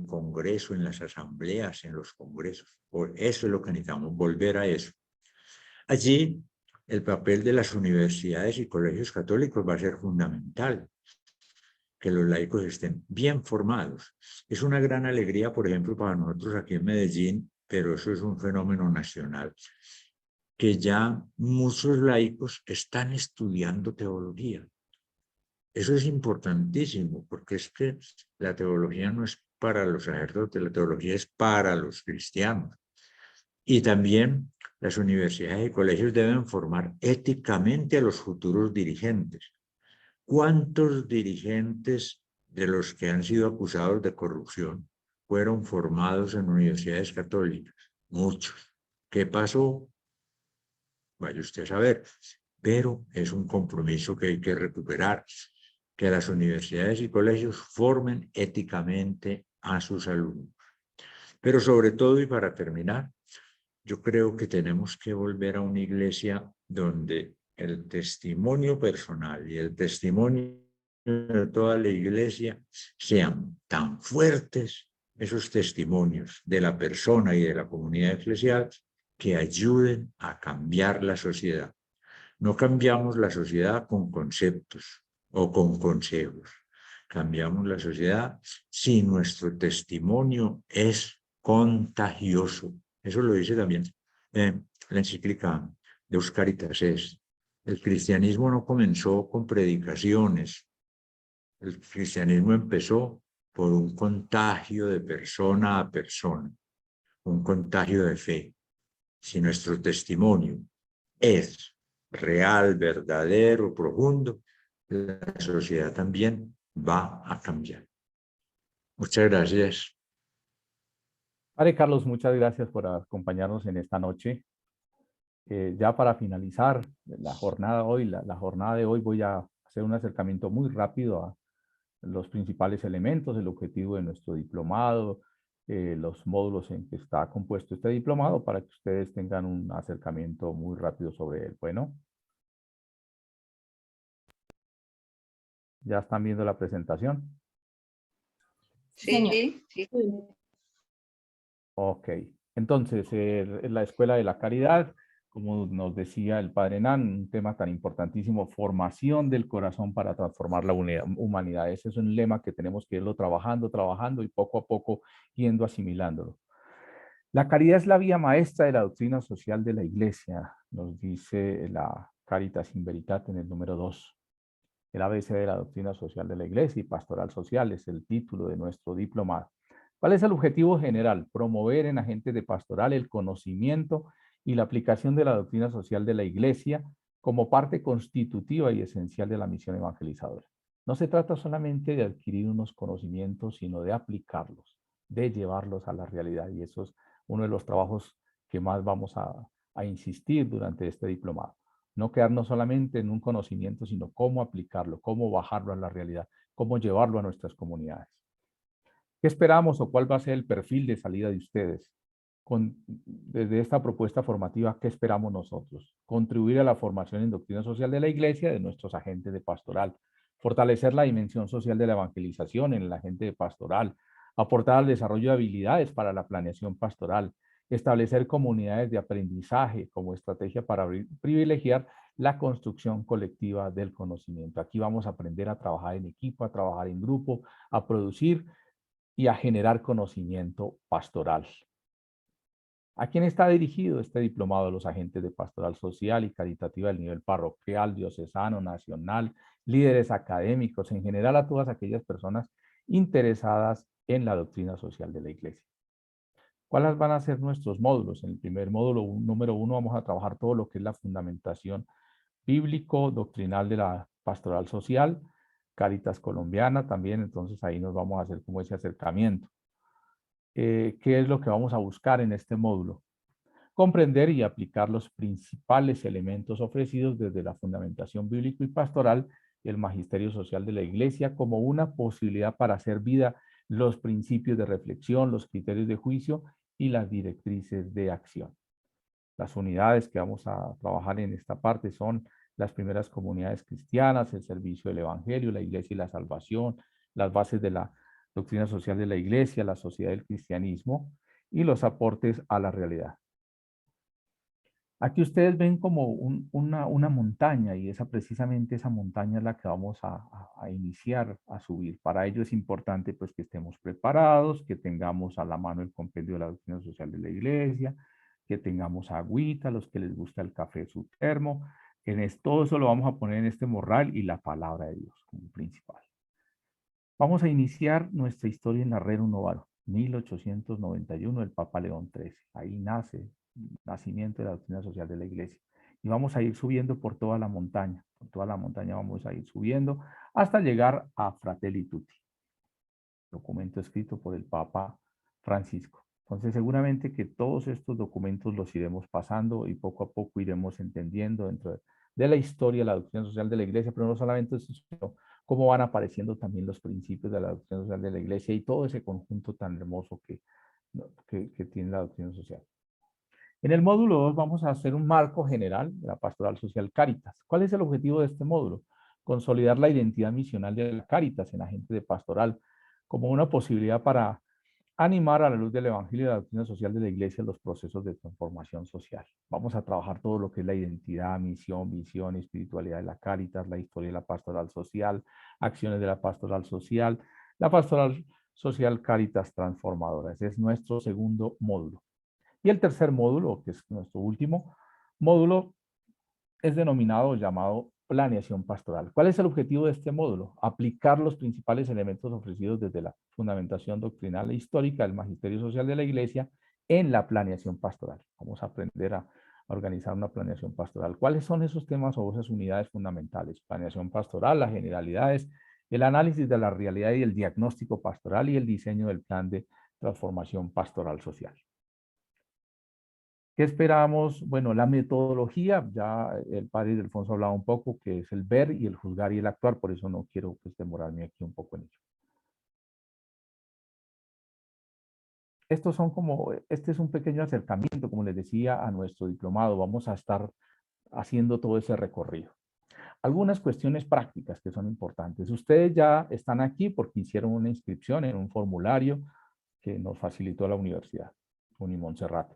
Congreso, en las asambleas, en los congresos. Por eso es lo que necesitamos, volver a eso. Allí, el papel de las universidades y colegios católicos va a ser fundamental, que los laicos estén bien formados. Es una gran alegría, por ejemplo, para nosotros aquí en Medellín, pero eso es un fenómeno nacional, que ya muchos laicos están estudiando teología. Eso es importantísimo, porque es que la teología no es para los sacerdotes, la teología es para los cristianos. Y también las universidades y colegios deben formar éticamente a los futuros dirigentes. ¿Cuántos dirigentes de los que han sido acusados de corrupción fueron formados en universidades católicas? Muchos. ¿Qué pasó? Vaya usted a saber. Pero es un compromiso que hay que recuperar, que las universidades y colegios formen éticamente a sus alumnos. Pero sobre todo, y para terminar, yo creo que tenemos que volver a una iglesia donde el testimonio personal y el testimonio de toda la iglesia sean tan fuertes, esos testimonios de la persona y de la comunidad eclesial, que ayuden a cambiar la sociedad. No cambiamos la sociedad con conceptos o con consejos. Cambiamos la sociedad si nuestro testimonio es contagioso. Eso lo dice también la encíclica de Caritas. El cristianismo no comenzó con predicaciones. El cristianismo empezó por un contagio de persona a persona, un contagio de fe. Si nuestro testimonio es real, verdadero, profundo, la sociedad también va a cambiar. Muchas gracias. Padre Carlos, muchas gracias por acompañarnos en esta noche. Ya para finalizar la jornada de hoy voy a hacer un acercamiento muy rápido a los principales elementos, el objetivo de nuestro diplomado, los módulos en que está compuesto este diplomado, para que ustedes tengan un acercamiento muy rápido sobre él. Bueno, ¿ya están viendo la presentación? Sí, sí. Ok, entonces, la Escuela de la Caridad, como nos decía el Padre Nan, un tema tan importantísimo, formación del corazón para transformar la humanidad. Ese es un lema que tenemos que irlo trabajando y poco a poco yendo asimilándolo. La caridad es la vía maestra de la doctrina social de la Iglesia, nos dice la Caritas in Veritate en el número 2. El ABC de la doctrina social de la Iglesia y pastoral social es el título de nuestro diplomado. ¿Cuál es el objetivo general? Promover en agentes de pastoral el conocimiento y la aplicación de la doctrina social de la Iglesia como parte constitutiva y esencial de la misión evangelizadora. No se trata solamente de adquirir unos conocimientos, sino de aplicarlos, de llevarlos a la realidad. Y eso es uno de los trabajos que más vamos a insistir durante este diplomado. No quedarnos solamente en un conocimiento, sino cómo aplicarlo, cómo bajarlo a la realidad, cómo llevarlo a nuestras comunidades. ¿Qué esperamos o cuál va a ser el perfil de salida de ustedes? Desde esta propuesta formativa, ¿qué esperamos nosotros? Contribuir a la formación en doctrina social de la Iglesia de nuestros agentes de pastoral, fortalecer la dimensión social de la evangelización en la gente pastoral, aportar al desarrollo de habilidades para la planeación pastoral, establecer comunidades de aprendizaje como estrategia para privilegiar la construcción colectiva del conocimiento. Aquí vamos a aprender a trabajar en equipo, a trabajar en grupo, a producir y a generar conocimiento pastoral. ¿A quién está dirigido este diplomado de los agentes de pastoral social y caritativa del nivel parroquial, diocesano, nacional, líderes académicos, en general a todas aquellas personas interesadas en la doctrina social de la Iglesia? ¿Cuáles van a ser nuestros módulos? En el primer módulo, número 1, vamos a trabajar todo lo que es la fundamentación bíblico-doctrinal de la pastoral social, Cáritas colombiana también, entonces ahí nos vamos a hacer como ese acercamiento. ¿Qué es lo que vamos a buscar en este módulo? Comprender y aplicar los principales elementos ofrecidos desde la fundamentación bíblico y pastoral y el magisterio social de la Iglesia como una posibilidad para hacer vida los principios de reflexión, los criterios de juicio y las directrices de acción. Las unidades que vamos a trabajar en esta parte son las primeras comunidades cristianas, el servicio del Evangelio, la Iglesia y la salvación, las bases de la doctrina social de la Iglesia, la sociedad del cristianismo y los aportes a la realidad. Aquí ustedes ven como una montaña y precisamente esa montaña es la que vamos a iniciar a subir. Para ello es importante pues que estemos preparados, que tengamos a la mano el compendio de la doctrina social de la Iglesia, que tengamos agüita, los que les gusta el café, su termo. Todo eso lo vamos a poner en este morral y la palabra de Dios como principal. Vamos a iniciar nuestra historia en la Herrero Novaro, 1891, el Papa León XIII. Ahí nace el nacimiento de la doctrina social de la Iglesia. Y vamos a ir subiendo por toda la montaña. Por toda la montaña vamos a ir subiendo hasta llegar a Fratelli Tutti, documento escrito por el Papa Francisco. Entonces seguramente que todos estos documentos los iremos pasando y poco a poco iremos entendiendo dentro de la historia de la doctrina social de la Iglesia, pero no solamente eso, sino cómo van apareciendo también los principios de la doctrina social de la Iglesia y todo ese conjunto tan hermoso que tiene la doctrina social. En el módulo 2 vamos a hacer un marco general de la pastoral social Cáritas. ¿Cuál es el objetivo de este módulo? Consolidar la identidad misional de la Cáritas en agente de pastoral como una posibilidad para animar a la luz del Evangelio y la doctrina social de la Iglesia los procesos de transformación social. Vamos a trabajar todo lo que es la identidad, misión, visión, espiritualidad de la Cáritas, la historia de la pastoral social, acciones de la pastoral social Cáritas transformadora. Ese es nuestro segundo módulo. Y el tercer módulo, que es nuestro último módulo, es denominado llamado planeación pastoral. ¿Cuál es el objetivo de este módulo? Aplicar los principales elementos ofrecidos desde la fundamentación doctrinal e histórica del magisterio social de la Iglesia en la planeación pastoral. Vamos a aprender a organizar una planeación pastoral. ¿Cuáles son esos temas o esas unidades fundamentales? Planeación pastoral, las generalidades, el análisis de la realidad y el diagnóstico pastoral y el diseño del plan de transformación pastoral social. ¿Qué esperamos? Bueno, la metodología, ya el padre Ildefonso hablaba un poco, que es el ver y el juzgar y el actuar, por eso no quiero pues, demorarme aquí un poco en ello. Este es un pequeño acercamiento, como les decía, a nuestro diplomado. Vamos a estar haciendo todo ese recorrido. Algunas cuestiones prácticas que son importantes. Ustedes ya están aquí porque hicieron una inscripción en un formulario que nos facilitó la Universidad Unimonserrat.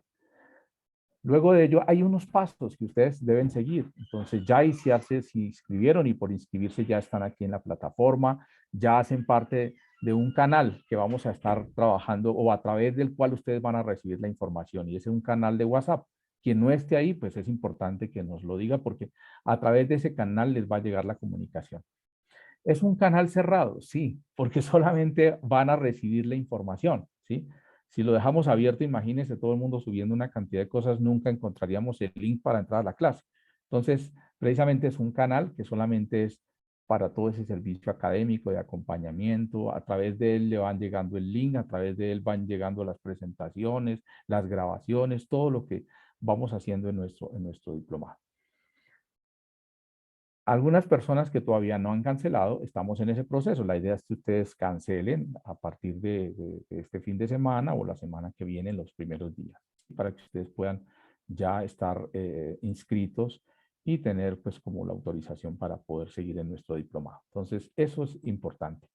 Luego de ello, hay unos pasos que ustedes deben seguir. Entonces, ya se inscribieron y por inscribirse ya están aquí en la plataforma, ya hacen parte de un canal que vamos a estar trabajando o a través del cual ustedes van a recibir la información. Y ese es un canal de WhatsApp. Quien no esté ahí, pues es importante que nos lo diga porque a través de ese canal les va a llegar la comunicación. ¿Es un canal cerrado? Sí, porque solamente van a recibir la información, ¿sí? Si lo dejamos abierto, imagínense todo el mundo subiendo una cantidad de cosas, nunca encontraríamos el link para entrar a la clase. Entonces, precisamente es un canal que solamente es para todo ese servicio académico de acompañamiento. A través de él le van llegando el link, a través de él van llegando las presentaciones, las grabaciones, todo lo que vamos haciendo en nuestro diplomado. Algunas personas que todavía no han cancelado, estamos en ese proceso. La idea es que ustedes cancelen a partir de este fin de semana o la semana que viene, los primeros días, para que ustedes puedan ya estar inscritos y tener pues como la autorización para poder seguir en nuestro diplomado. Entonces, eso es importante.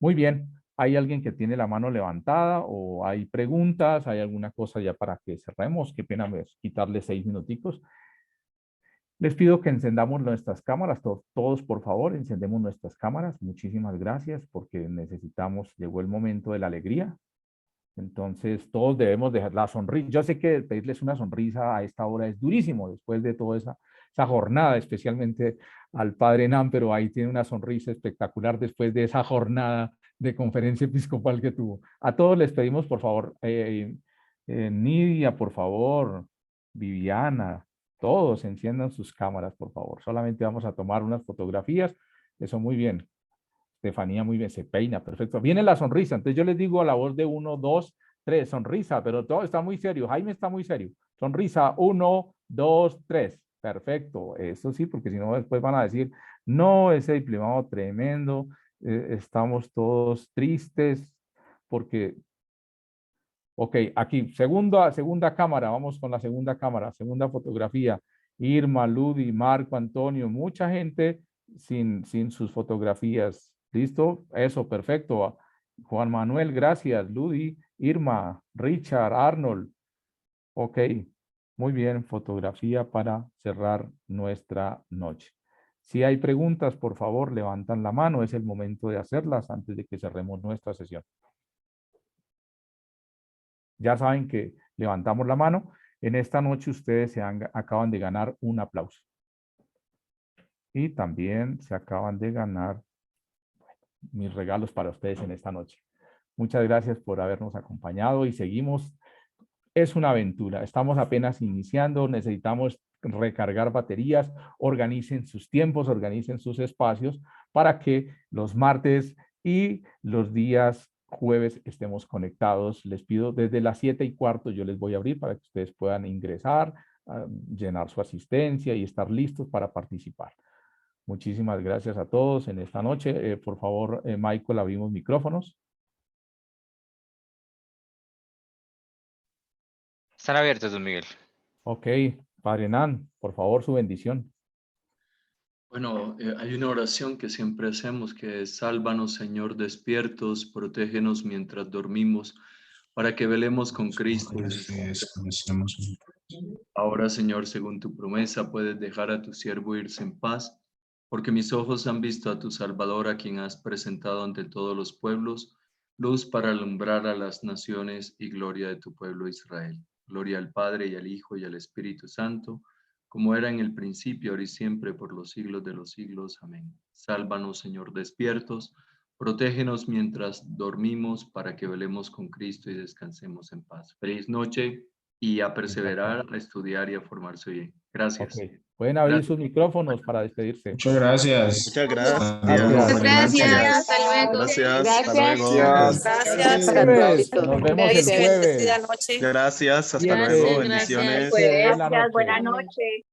Muy bien. ¿Hay alguien que tiene la mano levantada o hay preguntas? ¿Hay alguna cosa ya para que cerremos? Qué pena quitarle 6 minuticos. Les pido que encendamos nuestras cámaras, todos por favor, encendemos nuestras cámaras. Muchísimas gracias porque necesitamos, llegó el momento de la alegría. Entonces todos debemos dejar la sonrisa. Yo sé que pedirles una sonrisa a esta hora es durísimo después de toda esa jornada, especialmente al padre Nan, pero ahí tiene una sonrisa espectacular después de esa jornada de conferencia episcopal que tuvo. A todos les pedimos por favor, Nidia, por favor, Viviana, todos enciendan sus cámaras, por favor. Solamente vamos a tomar unas fotografías. Eso muy bien. Estefanía muy bien, se peina, perfecto. Viene la sonrisa. Entonces yo les digo a la voz de 1, 2, 3, sonrisa, pero todo está muy serio. Jaime está muy serio. Sonrisa, 1, 2, 3. Perfecto. Eso sí, porque si no después van a decir, no, ese diplomado tremendo. Estamos todos tristes porque... Ok, aquí, segunda cámara, vamos con la segunda cámara, segunda fotografía. Irma, Ludi, Marco, Antonio, mucha gente sin sus fotografías. ¿Listo? Eso, perfecto. Juan Manuel, gracias. Ludi, Irma, Richard, Arnold. Ok, muy bien, fotografía para cerrar nuestra noche. Si hay preguntas, por favor, levantan la mano. Es el momento de hacerlas antes de que cerremos nuestra sesión. Ya saben que levantamos la mano. En esta noche ustedes acaban de ganar un aplauso. Y también se acaban de ganar mis regalos para ustedes en esta noche. Muchas gracias por habernos acompañado y seguimos. Es una aventura. Estamos apenas iniciando. Necesitamos recargar baterías. Organicen sus tiempos, organicen sus espacios para que los martes y los días jueves estemos conectados. Les pido desde las 7:15 yo les voy a abrir para que ustedes puedan ingresar, llenar su asistencia y estar listos para participar. Muchísimas gracias a todos en esta noche. Por favor, Michael, abrimos micrófonos. Están abiertos, don Miguel. Ok, Padre Nan, por favor, su bendición. Bueno, hay una oración que siempre hacemos que es: sálvanos, Señor, despiertos, protégenos mientras dormimos, para que velemos con Cristo. Ahora, Señor, según tu promesa, puedes dejar a tu siervo irse en paz, porque mis ojos han visto a tu Salvador, a quien has presentado ante todos los pueblos, luz para alumbrar a las naciones y gloria de tu pueblo Israel. Gloria al Padre, y al Hijo, y al Espíritu Santo, como era en el principio, ahora y siempre, por los siglos de los siglos. Amén. Sálvanos, Señor, despiertos, protégenos mientras dormimos, para que velemos con Cristo y descansemos en paz. Feliz noche y a perseverar, a estudiar y a formarse bien. Gracias. Okay. Pueden abrir sus micrófonos para despedirse. Muchas gracias. Muchas gracias. Gracias. Gracias, hasta luego. Gracias. Gracias. Hasta luego. Gracias para todos. Nos vemos el jueves. Gracias. Hasta Gracias, luego. gracias. Bendiciones. Gracias, Buenas noches.